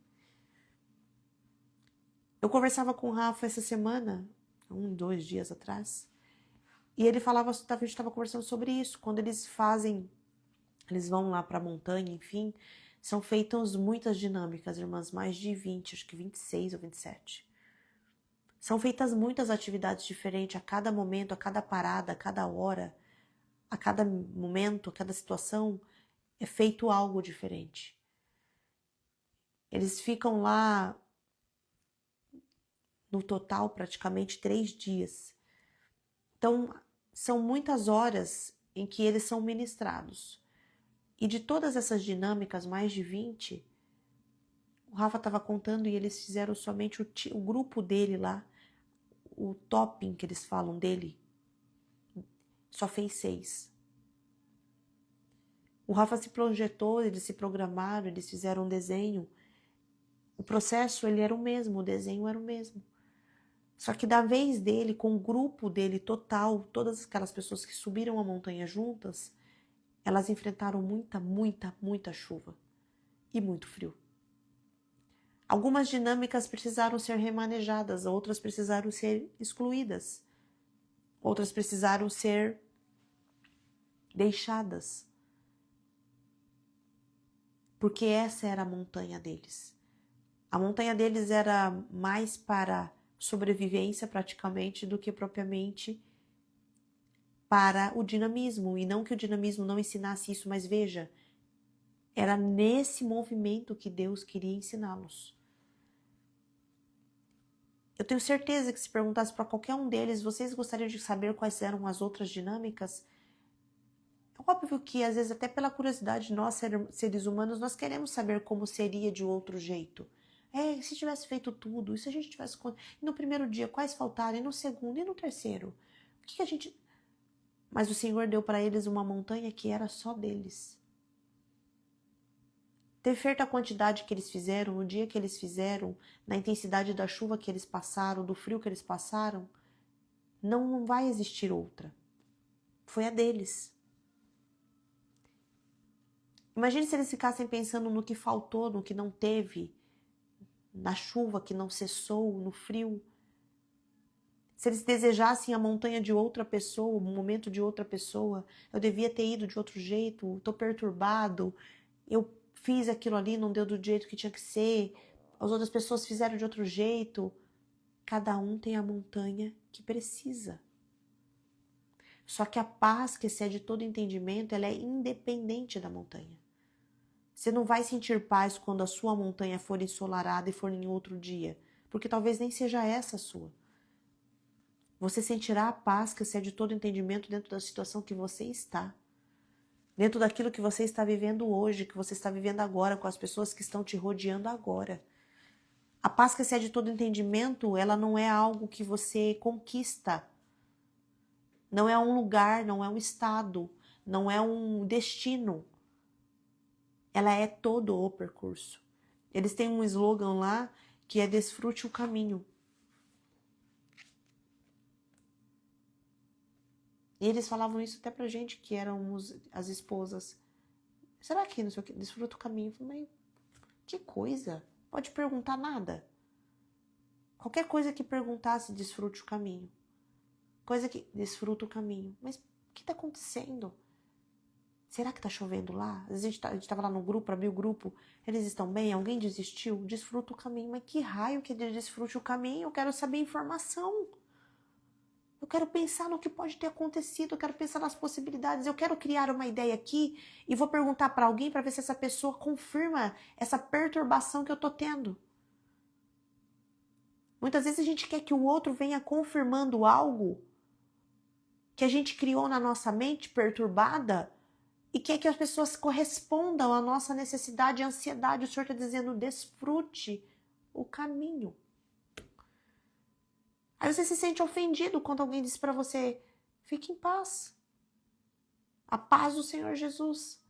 Eu conversava com o Rafa essa semana, 2 dias atrás, e ele falava, a gente estava conversando sobre isso, quando eles vão lá para a montanha, enfim, são feitas muitas dinâmicas, irmãs, mais de 20, acho que 26 ou 27. São feitas muitas atividades diferentes a cada momento, a cada parada, a cada hora, a cada momento, a cada situação, é feito algo diferente. Eles ficam lá, no total, praticamente 3 dias. Então, são muitas horas em que eles são ministrados. E de todas essas dinâmicas, mais de 20, o Rafa estava contando e eles fizeram somente o grupo dele lá, o topping que eles falam dele, só fez 6. O Rafa se projetou, eles se programaram, eles fizeram um desenho. O processo, ele era o mesmo, o desenho era o mesmo. Só que da vez dele, com o grupo dele total, todas aquelas pessoas que subiram a montanha juntas, elas enfrentaram muita chuva e muito frio. Algumas dinâmicas precisaram ser remanejadas, outras precisaram ser excluídas, outras precisaram ser deixadas. Porque essa era a montanha deles. A montanha deles era mais para sobrevivência praticamente do que propriamente para o dinamismo. E não que o dinamismo não ensinasse isso, mas veja, era nesse movimento que Deus queria ensiná-los. Eu tenho certeza que se perguntasse para qualquer um deles, vocês gostariam de saber quais eram as outras dinâmicas? É óbvio que, às vezes, até pela curiosidade, nós, seres humanos, nós queremos saber como seria de outro jeito. Se tivesse feito tudo, e se a gente tivesse... E no primeiro dia, quais faltaram? E no segundo? E no terceiro? O que a gente... Mas o Senhor deu para eles uma montanha que era só deles. Ter feito a quantidade que eles fizeram, no dia que eles fizeram, na intensidade da chuva que eles passaram, do frio que eles passaram, não vai existir outra. Foi a deles. Imagine se eles ficassem pensando no que faltou, no que não teve, na chuva que não cessou, no frio. Se eles desejassem a montanha de outra pessoa, o momento de outra pessoa, eu devia ter ido de outro jeito, estou perturbado, eu fiz aquilo ali, não deu do jeito que tinha que ser, as outras pessoas fizeram de outro jeito. Cada um tem a montanha que precisa. Só que a paz que excede todo entendimento, ela é independente da montanha. Você não vai sentir paz quando a sua montanha for ensolarada e for em outro dia, porque talvez nem seja essa a sua. Você sentirá a paz que excede todo entendimento dentro da situação que você está. Dentro daquilo que você está vivendo hoje, que você está vivendo agora, com as pessoas que estão te rodeando agora. A paz que excede todo entendimento, ela não é algo que você conquista. Não é um lugar, não é um estado, não é um destino. Ela é todo o percurso. Eles têm um slogan lá que é desfrute o caminho. E eles falavam isso até pra gente, que éramos as esposas. Será que não sei o que? Desfruta o caminho. Eu falei, mas que coisa? Pode perguntar nada. Qualquer coisa que perguntasse, desfrute o caminho. Coisa que desfruta o caminho. Mas o que tá acontecendo? Será que tá chovendo lá? Às vezes a gente tava lá no grupo, abriu o grupo. Eles estão bem? Alguém desistiu? Desfruta o caminho. Mas que raio que ele desfrute o caminho? Eu quero saber informação. Eu quero pensar no que pode ter acontecido, eu quero pensar nas possibilidades, eu quero criar uma ideia aqui e vou perguntar para alguém para ver se essa pessoa confirma essa perturbação que eu tô tendo. Muitas vezes a gente quer que o outro venha confirmando algo que a gente criou na nossa mente perturbada e quer que as pessoas correspondam à nossa necessidade e ansiedade. O Senhor está dizendo, desfrute o caminho. Aí você se sente ofendido quando alguém diz para você, fique em paz. A paz do Senhor Jesus.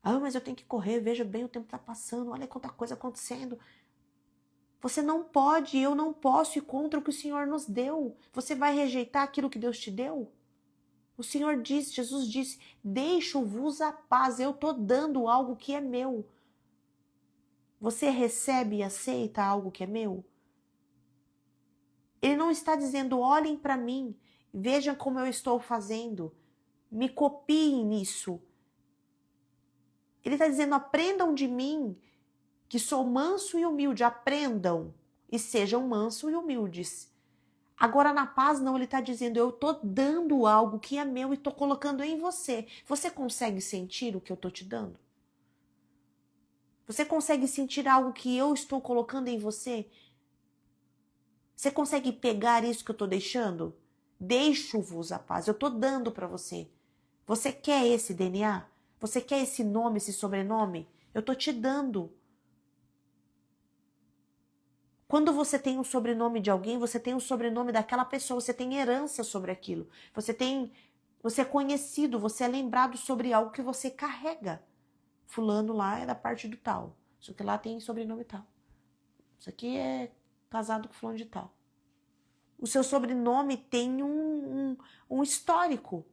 Ah, mas eu tenho que correr, veja bem, o tempo está passando, olha quanta coisa acontecendo. Você não pode, eu não posso ir contra o que o Senhor nos deu. Você vai rejeitar aquilo que Deus te deu? O Senhor disse, Jesus disse, deixo-vos a paz, eu estou dando algo que é meu. Você recebe e aceita algo que é meu? Ele não está dizendo, olhem para mim, vejam como eu estou fazendo, me copiem nisso. Ele está dizendo, aprendam de mim, que sou manso e humilde, aprendam e sejam mansos e humildes. Agora na paz não, ele está dizendo, eu estou dando algo que é meu e estou colocando em você. Você consegue sentir o que eu estou te dando? Você consegue sentir algo que eu estou colocando em você? Você consegue pegar isso que eu estou deixando? Deixo-vos a paz, eu estou dando para você. Você quer esse DNA? Você quer esse nome, esse sobrenome? Eu estou te dando. Quando você tem um sobrenome de alguém, você tem o sobrenome daquela pessoa, você tem herança sobre aquilo. Você é conhecido, você é lembrado sobre algo que você carrega. Fulano lá é da parte do tal. Isso aqui lá tem sobrenome tal. Isso aqui é casado com fulano de tal. O seu sobrenome tem um histórico.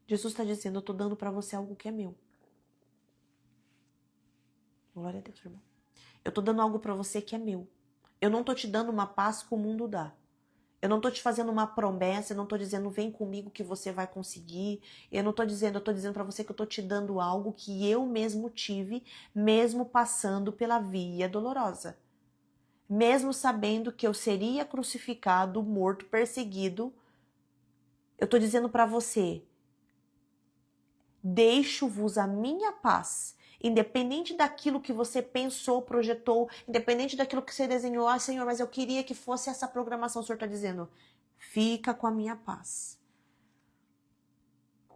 Jesus está dizendo, eu estou dando para você algo que é meu. Glória a Deus, irmão. Eu estou dando algo para você que é meu. Eu não estou te dando uma paz que o mundo dá. Eu não estou te fazendo uma promessa, eu não estou dizendo vem comigo que você vai conseguir. Eu estou dizendo para você que eu estou te dando algo que eu mesmo tive, mesmo passando pela via dolorosa. Mesmo sabendo que eu seria crucificado, morto, perseguido, eu estou dizendo para você, deixo-vos a minha paz. Independente daquilo que você pensou, projetou, independente daquilo que você desenhou, ah, Senhor, mas eu queria que fosse essa programação, o Senhor está dizendo, fica com a minha paz.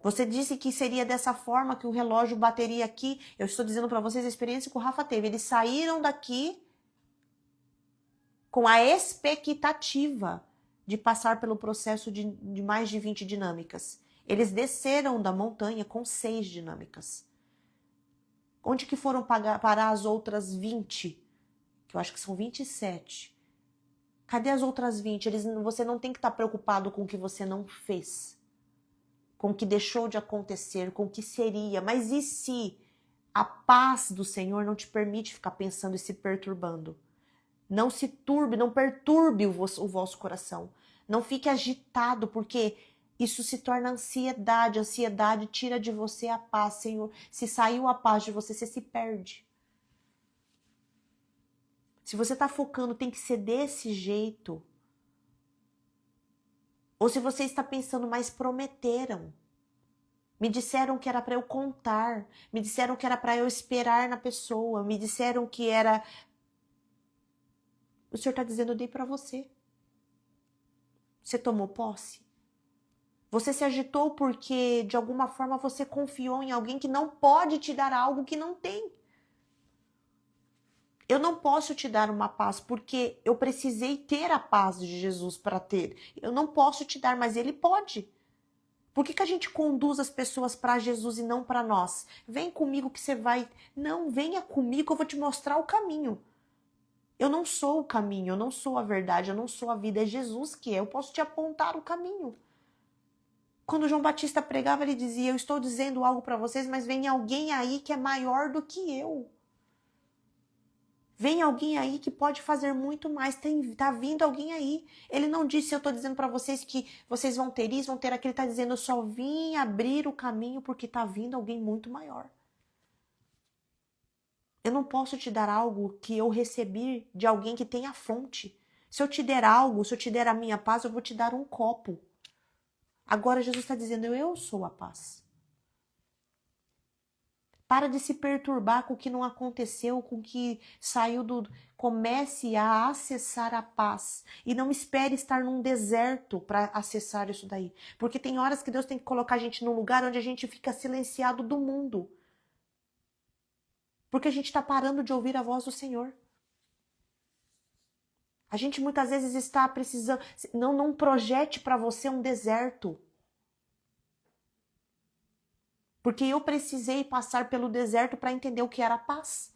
Você disse que seria dessa forma que o relógio bateria aqui. Eu estou dizendo para vocês a experiência que o Rafa teve. Eles saíram daqui com a expectativa de passar pelo processo de mais de 20 dinâmicas. Eles desceram da montanha com 6 dinâmicas. Onde que foram parar as outras 20? Que eu acho que são 27. Cadê as outras 20? Você não tem que estar preocupado com o que você não fez. Com o que deixou de acontecer, com o que seria. Mas e se a paz do Senhor não te permite ficar pensando e se perturbando? Não se turbe, não perturbe o vosso coração. Não fique agitado, porque isso se torna ansiedade. A ansiedade tira de você a paz, Senhor. Se saiu a paz de você, você se perde. Se você está focando, tem que ser desse jeito. Ou se você está pensando, mas prometeram. Me disseram que era para eu contar. Me disseram que era para eu esperar na pessoa. Me disseram que era... O Senhor está dizendo, eu dei para você. Você tomou posse? Você se agitou porque, de alguma forma, você confiou em alguém que não pode te dar algo que não tem. Eu não posso te dar uma paz porque eu precisei ter a paz de Jesus para ter. Eu não posso te dar, mas Ele pode. Por que a gente conduz as pessoas para Jesus e não para nós? Vem comigo que você vai... Não, venha comigo, eu vou te mostrar o caminho. Eu não sou o caminho, eu não sou a verdade, eu não sou a vida, é Jesus que é. Eu posso te apontar o caminho. Quando João Batista pregava, ele dizia, eu estou dizendo algo para vocês, mas vem alguém aí que é maior do que eu. Vem alguém aí que pode fazer muito mais, tá vindo alguém aí. Ele não disse, eu estou dizendo para vocês que vocês vão ter isso, vão ter aquilo. Ele está dizendo, eu só vim abrir o caminho porque está vindo alguém muito maior. Eu não posso te dar algo que eu recebi de alguém que tem a fonte. Se eu te der algo, se eu te der a minha paz, eu vou te dar um copo. Agora Jesus está dizendo, eu sou a paz. Para de se perturbar com o que não aconteceu, com o que saiu do... Comece a acessar a paz. E não espere estar num deserto para acessar isso daí. Porque tem horas que Deus tem que colocar a gente num lugar onde a gente fica silenciado do mundo. Porque a gente está parando de ouvir a voz do Senhor. A gente muitas vezes está precisando... Não projete para você um deserto. Porque eu precisei passar pelo deserto para entender o que era paz.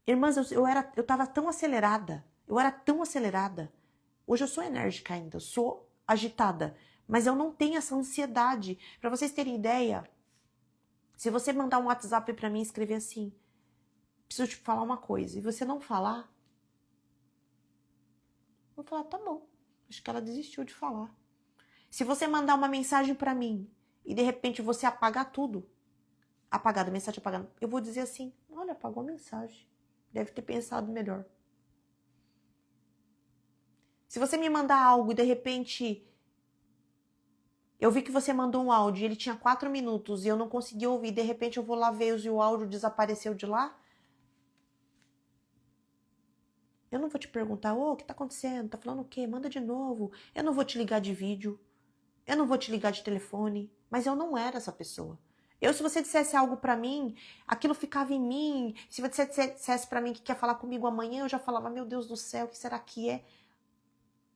Irmãs, eu estava tão acelerada. Eu era tão acelerada. Hoje eu sou enérgica ainda, eu sou agitada. Mas eu não tenho essa ansiedade. Para vocês terem ideia, se você mandar um WhatsApp para mim e escrever assim, preciso te falar uma coisa, e você não falar, eu vou falar, tá bom, acho que ela desistiu de falar. Se você mandar uma mensagem para mim e de repente você apagar tudo, apagada, mensagem apagada, eu vou dizer assim, olha, apagou a mensagem, deve ter pensado melhor. Se você me mandar algo e de repente eu vi que você mandou um áudio e ele tinha 4 minutos e eu não consegui ouvir, de repente eu vou lá ver e o áudio desapareceu de lá, eu não vou te perguntar, o que tá acontecendo? Tá falando o quê? Manda de novo. Eu não vou te ligar de vídeo. Eu não vou te ligar de telefone. Mas eu não era essa pessoa. Se você dissesse algo pra mim, aquilo ficava em mim. Se você dissesse pra mim que quer falar comigo amanhã, eu já falava, meu Deus do céu, o que será que é?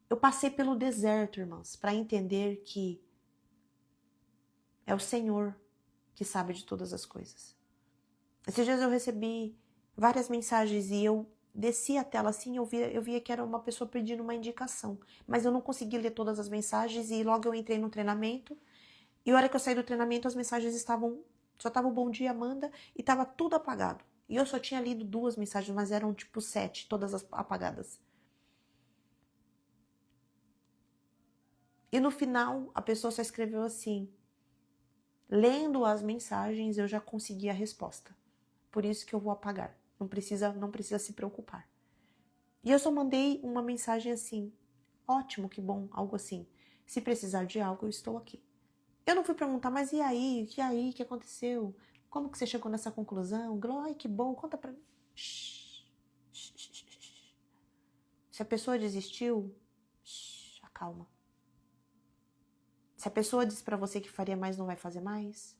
Eu passei pelo deserto, irmãs, pra entender que é o Senhor que sabe de todas as coisas. Esses dias eu recebi várias mensagens e eu desci a tela assim, eu via que era uma pessoa pedindo uma indicação. Mas eu não consegui ler todas as mensagens e logo eu entrei no treinamento. E a hora que eu saí do treinamento, as mensagens só tava o bom dia, Amanda, e tava tudo apagado. E eu só tinha lido 2 mensagens, mas eram tipo 7, todas apagadas. E no final, a pessoa só escreveu assim, lendo as mensagens, eu já consegui a resposta. Por isso que eu vou apagar. Não precisa se preocupar. E eu só mandei uma mensagem assim, ótimo, que bom, algo assim. Se precisar de algo, eu estou aqui. Eu não fui perguntar, mas e aí? O que aconteceu? Como que você chegou nessa conclusão? Ai, que bom, conta pra mim. Shhh, shh, shh, shh. Se a pessoa desistiu, acalma. Se a pessoa disse pra você que faria mais, não vai fazer mais,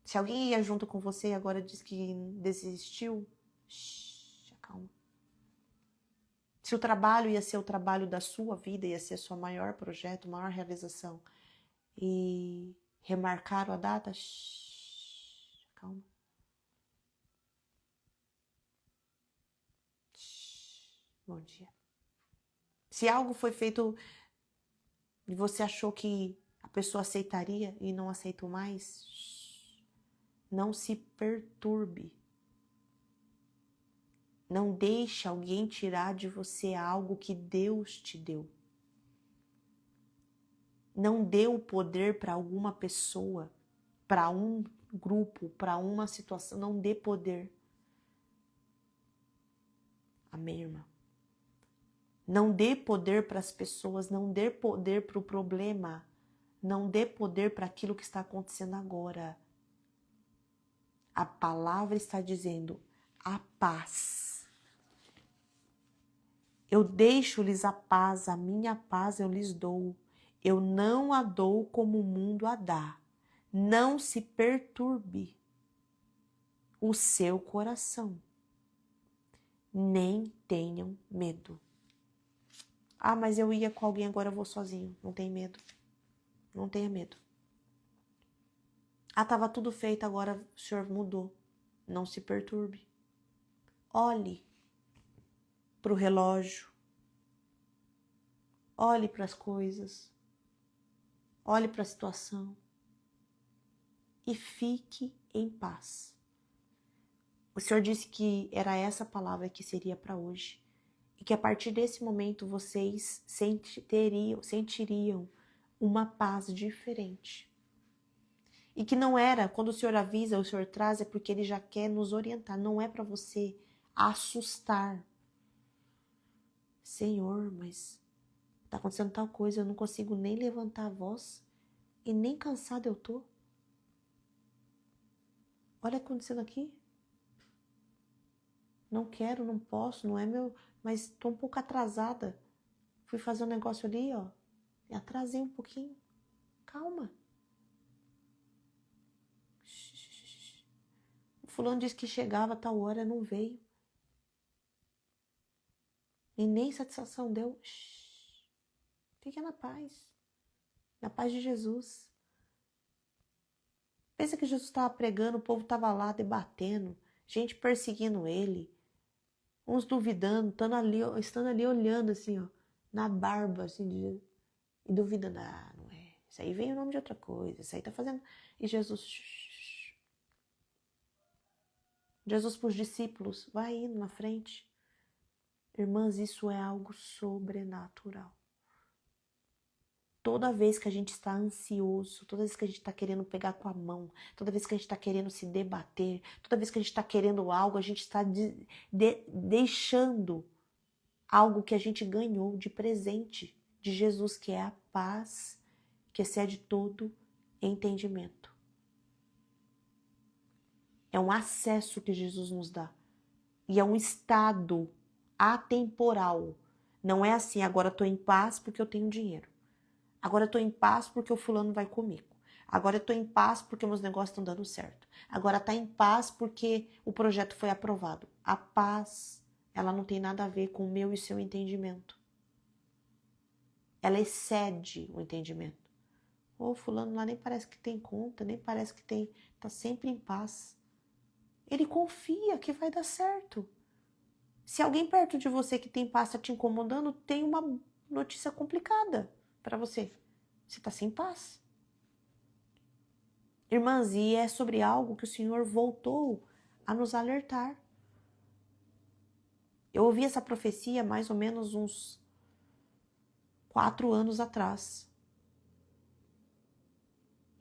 se alguém ia junto com você e agora diz que desistiu, acalma. Se o trabalho ia ser o trabalho da sua vida, ia ser seu maior projeto, maior realização, e remarcaram a data, calma. Bom dia. Se algo foi feito e você achou que a pessoa aceitaria e não aceitou mais, não se perturbe. Não deixe alguém tirar de você algo que Deus te deu. Não dê o poder para alguma pessoa, para um grupo, para uma situação. Não dê poder. Amém, irmã? Não dê poder para as pessoas, não dê poder para o problema. Não dê poder para aquilo que está acontecendo agora. A palavra está dizendo a paz. Eu deixo-lhes a paz, a minha paz eu lhes dou. Eu não a dou como o mundo a dá. Não se perturbe o seu coração. Nem tenham medo. Ah, mas eu ia com alguém, agora eu vou sozinho. Não tem medo. Não tenha medo. Ah, estava tudo feito, agora o Senhor mudou. Não se perturbe. Olhe para o relógio. Olhe para as coisas. Olhe para a situação. E fique em paz. O Senhor disse que era essa palavra que seria para hoje. E que a partir desse momento vocês sentiriam uma paz diferente. E que não era, quando o Senhor avisa, o Senhor traz, é porque Ele já quer nos orientar. Não é para você assustar. Senhor, mas tá acontecendo tal coisa, eu não consigo nem levantar a voz e nem cansada eu tô. Olha o que tá acontecendo aqui. Não quero, não posso, não é meu, mas tô um pouco atrasada. Fui fazer um negócio ali, ó, e atrasei um pouquinho. Calma. O fulano disse que chegava a tal hora, não veio. E nem satisfação deu. Fica na paz. Na paz de Jesus. Pensa que Jesus estava pregando, o povo estava lá debatendo, gente perseguindo ele, uns duvidando, estando ali olhando assim, ó, na barba, assim, e duvidando, não é, isso aí vem o nome de outra coisa, isso aí tá fazendo. E Jesus para os discípulos, vai indo na frente. Irmãs, isso é algo sobrenatural. Toda vez que a gente está ansioso, toda vez que a gente está querendo pegar com a mão, toda vez que a gente está querendo se debater, toda vez que a gente está querendo algo, a gente está deixando algo que a gente ganhou de presente de Jesus, que é a paz que excede todo entendimento. É um acesso que Jesus nos dá. E é um estado atemporal. Não é assim, agora estou em paz porque eu tenho dinheiro. Agora eu tô em paz porque o fulano vai comigo. Agora eu tô em paz porque meus negócios estão dando certo. Agora tá em paz porque o projeto foi aprovado. A paz, ela não tem nada a ver com o meu e seu entendimento. Ela excede o entendimento. Ô, fulano lá nem parece que tem conta, nem parece que tem, tá sempre em paz. Ele confia que vai dar certo. Se alguém perto de você que tem paz tá te incomodando, tem uma notícia complicada para você. Você tá sem paz. Irmãs, e é sobre algo que o Senhor voltou a nos alertar. Eu ouvi essa profecia mais ou menos uns 4 anos atrás.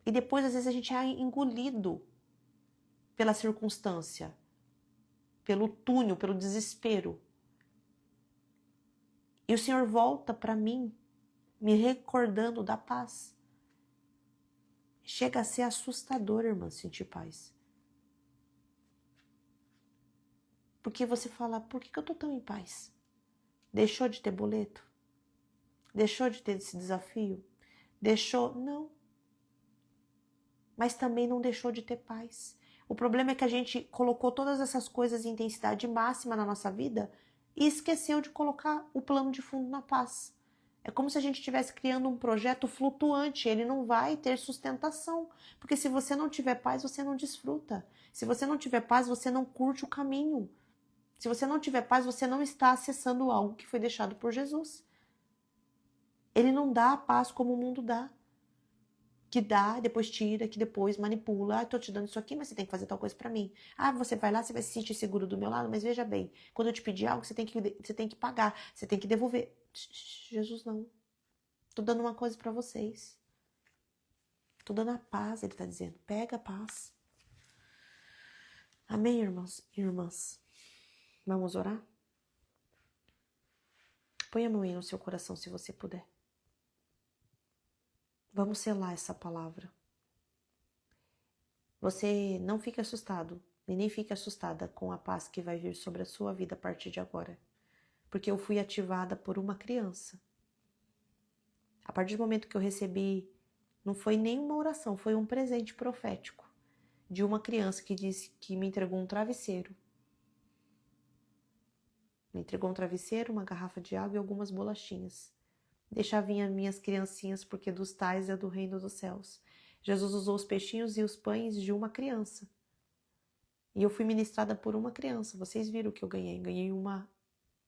E depois, às vezes, a gente é engolido pela circunstância, pelo túnel, pelo desespero. E o Senhor volta para mim, me recordando da paz. Chega a ser assustador, irmã, sentir paz. Porque você fala, por que eu tô tão em paz? Deixou de ter boleto? Deixou de ter esse desafio? Deixou? Não. Mas também não deixou de ter paz. O problema é que a gente colocou todas essas coisas em intensidade máxima na nossa vida e esqueceu de colocar o plano de fundo na paz. É como se a gente estivesse criando um projeto flutuante, ele não vai ter sustentação. Porque se você não tiver paz, você não desfruta. Se você não tiver paz, você não curte o caminho. Se você não tiver paz, você não está acessando algo que foi deixado por Jesus. Ele não dá a paz como o mundo dá. Que dá, depois tira, que depois manipula. Ah, tô te dando isso aqui, mas você tem que fazer tal coisa pra mim. Ah, você vai lá, você vai se sentir seguro do meu lado, mas veja bem, quando eu te pedir algo, você tem que pagar, você tem que devolver. Jesus não. Tô dando uma coisa pra vocês. Tô dando a paz, ele tá dizendo. Pega a paz. Amém, irmãos e irmãs? Vamos orar? Põe a mão aí no seu coração, se você puder. Vamos selar essa palavra. Você não fique assustado, e nem fique assustada com a paz que vai vir sobre a sua vida a partir de agora. Porque eu fui ativada por uma criança. A partir do momento que eu recebi, não foi nenhuma oração, foi um presente profético de uma criança que disse que me entregou um travesseiro. Me entregou um travesseiro, uma garrafa de água e algumas bolachinhas. Deixa vir minhas criancinhas, porque dos tais é do reino dos céus. Jesus usou os peixinhos e os pães de uma criança. E eu fui ministrada por uma criança. Vocês viram o que eu ganhei. Ganhei uma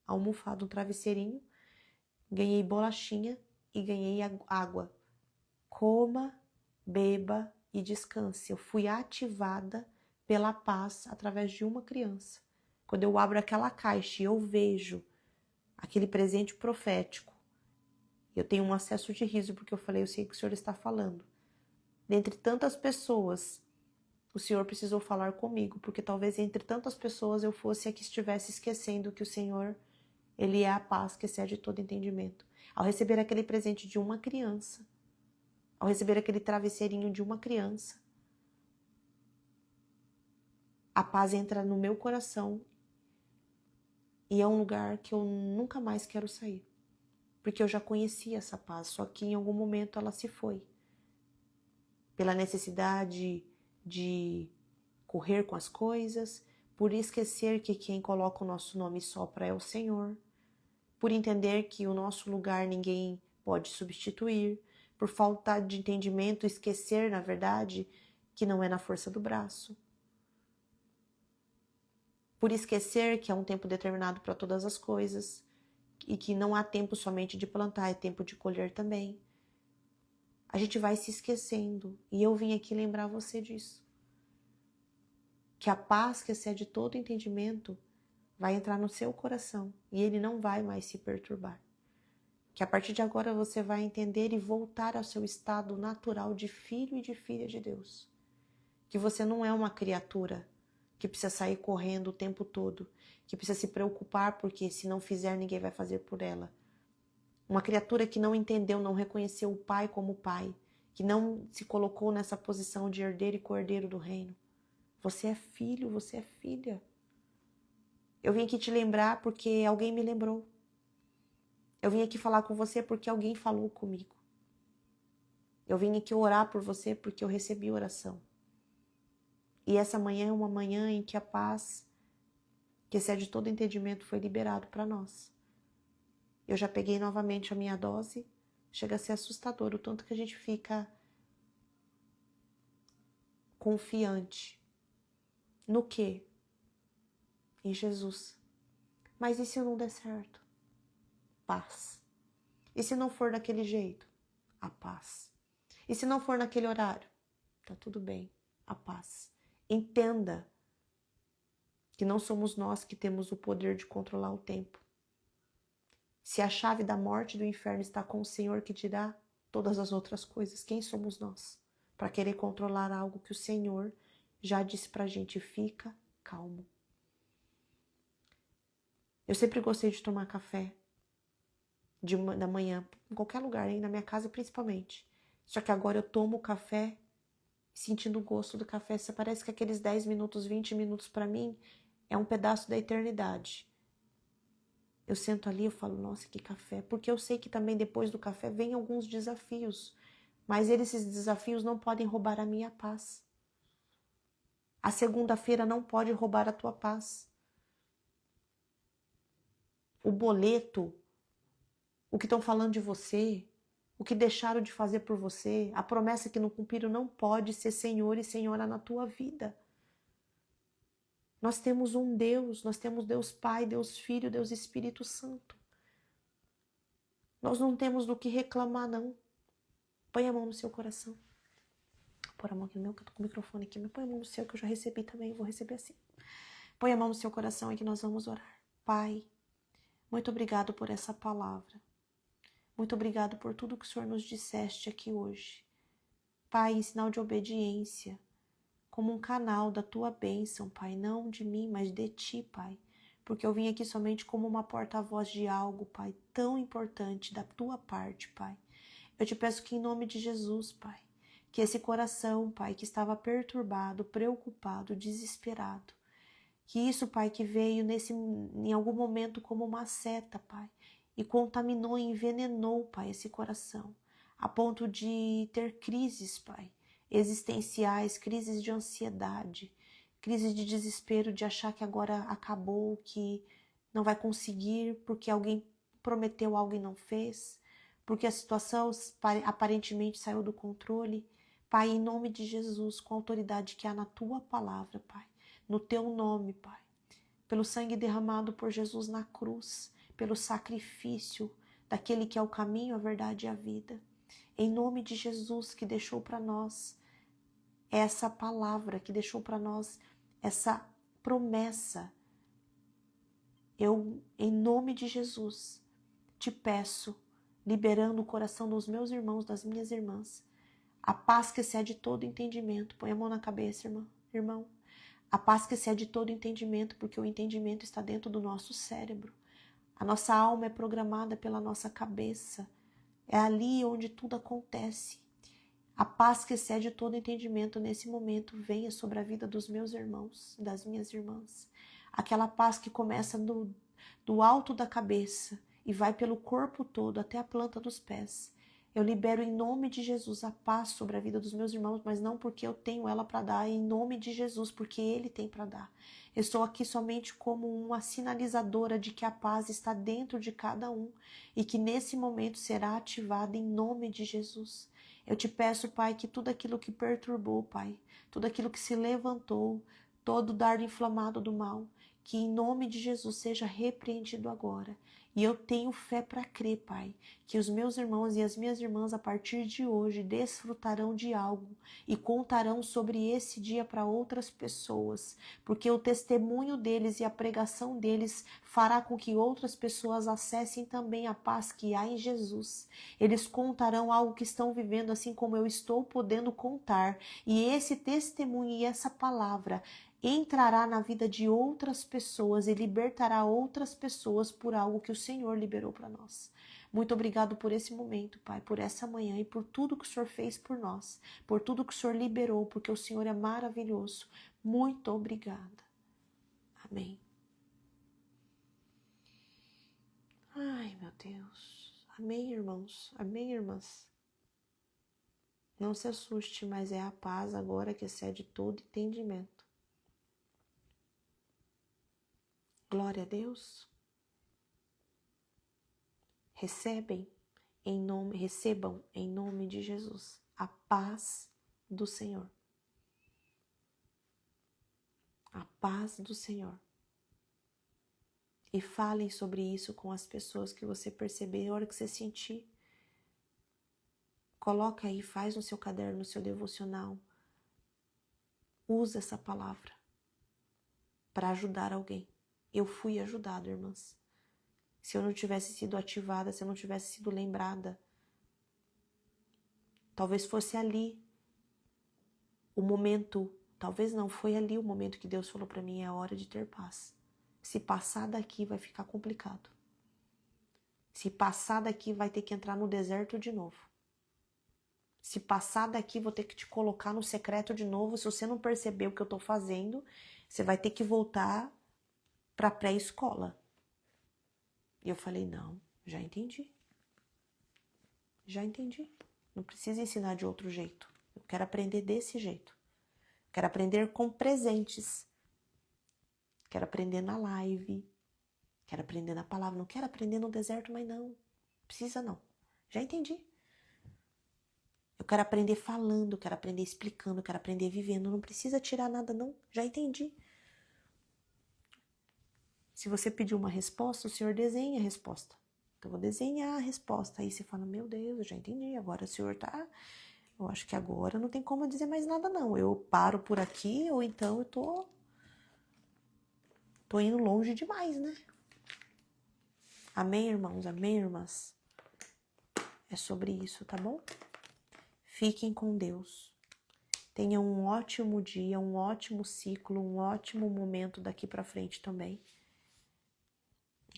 almofada, um travesseirinho. Ganhei bolachinha e ganhei água. Coma, beba e descanse. Eu fui ativada pela paz através de uma criança. Quando eu abro aquela caixa e eu vejo aquele presente profético, eu tenho um acesso de riso, porque eu falei, eu sei que o Senhor está falando. Dentre tantas pessoas, o Senhor precisou falar comigo, porque talvez entre tantas pessoas eu fosse a que estivesse esquecendo que o Senhor Ele é a paz que excede todo entendimento. Ao receber aquele presente de uma criança, ao receber aquele travesseirinho de uma criança, a paz entra no meu coração e é um lugar que eu nunca mais quero sair. Porque eu já conhecia essa paz, só que em algum momento ela se foi. Pela necessidade de correr com as coisas, por esquecer que quem coloca o nosso nome e sopra é o Senhor, por entender que o nosso lugar ninguém pode substituir, por falta de entendimento, esquecer, na verdade, que não é na força do braço. Por esquecer que há um tempo determinado para todas as coisas e que não há tempo somente de plantar, é tempo de colher também. A gente vai se esquecendo e eu vim aqui lembrar você disso. Que a paz que excede todo entendimento vai entrar no seu coração e ele não vai mais se perturbar. Que a partir de agora você vai entender e voltar ao seu estado natural de filho e de filha de Deus. Que você não é uma criatura que precisa sair correndo o tempo todo, que precisa se preocupar porque se não fizer ninguém vai fazer por ela. Uma criatura que não entendeu, não reconheceu o pai como pai, que não se colocou nessa posição de herdeiro e cordeiro do reino. Você é filho, você é filha. Eu vim aqui te lembrar porque alguém me lembrou. Eu vim aqui falar com você porque alguém falou comigo. Eu vim aqui orar por você porque eu recebi oração. E essa manhã é uma manhã em que a paz, que excede todo entendimento, foi liberado para nós. Eu já peguei novamente a minha dose. Chega a ser assustador o tanto que a gente fica confiante. No quê? Em Jesus. Mas e se não der certo? Paz. E se não for daquele jeito? A paz. E se não for naquele horário? Tá tudo bem. A paz. Entenda que não somos nós que temos o poder de controlar o tempo. Se a chave da morte e do inferno está com o Senhor que dirá todas as outras coisas, quem somos nós para querer controlar algo que o Senhor já disse pra gente? Fica calmo. Eu sempre gostei de tomar café da manhã, em qualquer lugar, hein? Na minha casa principalmente. Só que agora eu tomo café sentindo o gosto do café. Você parece que aqueles 10 minutos, 20 minutos para mim é um pedaço da eternidade. Eu sento ali e falo, nossa, que café. Porque eu sei que também depois do café vem alguns desafios. Mas esses desafios não podem roubar a minha paz. A segunda-feira não pode roubar a tua paz. O boleto, o que estão falando de você, o que deixaram de fazer por você, a promessa que não cumpriram não pode ser Senhor e Senhora na tua vida. Nós temos um Deus, nós temos Deus Pai, Deus Filho, Deus Espírito Santo. Nós não temos do que reclamar, não. Põe a mão no seu coração. Vou pôr a mão aqui no meu, que eu tô com o microfone aqui, mas põe a mão no seu, que eu já recebi também, vou receber assim. Põe a mão no seu coração e que nós vamos orar. Pai, muito obrigado por essa palavra. Muito obrigado por tudo que o Senhor nos disseste aqui hoje. Pai, em sinal de obediência, como um canal da tua bênção, Pai, não de mim, mas de ti, Pai, porque eu vim aqui somente como uma porta-voz de algo, Pai, tão importante da tua parte, Pai. Eu te peço que em nome de Jesus, Pai, que esse coração, Pai, que estava perturbado, preocupado, desesperado, que isso, Pai, que veio em algum momento como uma seta, Pai, e contaminou e envenenou, Pai, esse coração, a ponto de ter crises, Pai, existenciais, crises de ansiedade, crises de desespero, de achar que agora acabou, que não vai conseguir porque alguém prometeu algo e não fez, porque a situação aparentemente saiu do controle. Pai, em nome de Jesus, com a autoridade que há na tua palavra, Pai, no teu nome, Pai, pelo sangue derramado por Jesus na cruz, pelo sacrifício daquele que é o caminho, a verdade e a vida. Em nome de Jesus, que deixou para nós essa palavra, que deixou para nós essa promessa. Eu, em nome de Jesus, te peço, liberando o coração dos meus irmãos, das minhas irmãs, a paz que excede todo entendimento. Põe a mão na cabeça, irmão. A paz que excede todo entendimento, porque o entendimento está dentro do nosso cérebro. A nossa alma é programada pela nossa cabeça. É ali onde tudo acontece. A paz que excede todo entendimento nesse momento venha sobre a vida dos meus irmãos, das minhas irmãs. Aquela paz que começa do alto da cabeça e vai pelo corpo todo até a planta dos pés. Eu libero em nome de Jesus a paz sobre a vida dos meus irmãos, mas não porque eu tenho ela para dar, em nome de Jesus, porque Ele tem para dar. Eu estou aqui somente como uma sinalizadora de que a paz está dentro de cada um e que nesse momento será ativada em nome de Jesus. Eu te peço, Pai, que tudo aquilo que perturbou, Pai, tudo aquilo que se levantou, todo dardo inflamado do mal, que em nome de Jesus seja repreendido agora. E eu tenho fé para crer, Pai, que os meus irmãos e as minhas irmãs a partir de hoje desfrutarão de algo e contarão sobre esse dia para outras pessoas, porque o testemunho deles e a pregação deles fará com que outras pessoas acessem também a paz que há em Jesus. Eles contarão algo que estão vivendo assim como eu estou podendo contar, e esse testemunho e essa palavra entrará na vida de outras pessoas e libertará outras pessoas por algo que o Senhor liberou para nós. Muito obrigado por esse momento, Pai, por essa manhã e por tudo que o Senhor fez por nós, por tudo que o Senhor liberou, porque o Senhor é maravilhoso. Muito obrigada. Amém. Ai, meu Deus. Amém, irmãos. Amém, irmãs. Não se assuste, mas é a paz agora que excede todo entendimento. Glória a Deus. Recebam em nome de Jesus a paz do Senhor. A paz do Senhor. E falem sobre isso com as pessoas que você perceber, a hora que você sentir. Coloca aí, faz no seu caderno, no seu devocional. Usa essa palavra para ajudar alguém. Eu fui ajudada, irmãs. Se eu não tivesse sido ativada, se eu não tivesse sido lembrada, talvez fosse ali o momento, talvez não, foi ali o momento que Deus falou para mim, é a hora de ter paz. Se passar daqui vai ficar complicado. Se passar daqui vai ter que entrar no deserto de novo. Se passar daqui vou ter que te colocar no secreto de novo. Se você não perceber o que eu estou fazendo, você vai ter que voltar para a pré-escola. E eu falei, não, já entendi. Já entendi. Não precisa ensinar de outro jeito. Eu quero aprender desse jeito. Quero aprender com presentes. Quero aprender na live. Quero aprender na palavra. Não quero aprender no deserto, mas não. Precisa não. Já entendi. Eu quero aprender falando, quero aprender explicando, quero aprender vivendo. Não precisa tirar nada não. Já entendi. Se você pedir uma resposta, o Senhor desenha a resposta. Então, eu vou desenhar a resposta. Aí você fala, meu Deus, eu já entendi. Agora o Senhor tá... Eu acho que agora não tem como eu dizer mais nada, não. Eu paro por aqui ou então eu tô indo longe demais, né? Amém, irmãos? Amém, irmãs? É sobre isso, tá bom? Fiquem com Deus. Tenham um ótimo dia, um ótimo ciclo, um ótimo momento daqui pra frente também.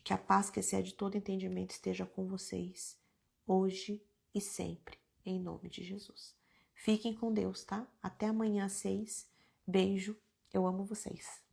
Que a paz que excede todo entendimento esteja com vocês, hoje e sempre, em nome de Jesus. Fiquem com Deus, tá? Até amanhã às 6. Beijo, eu amo vocês.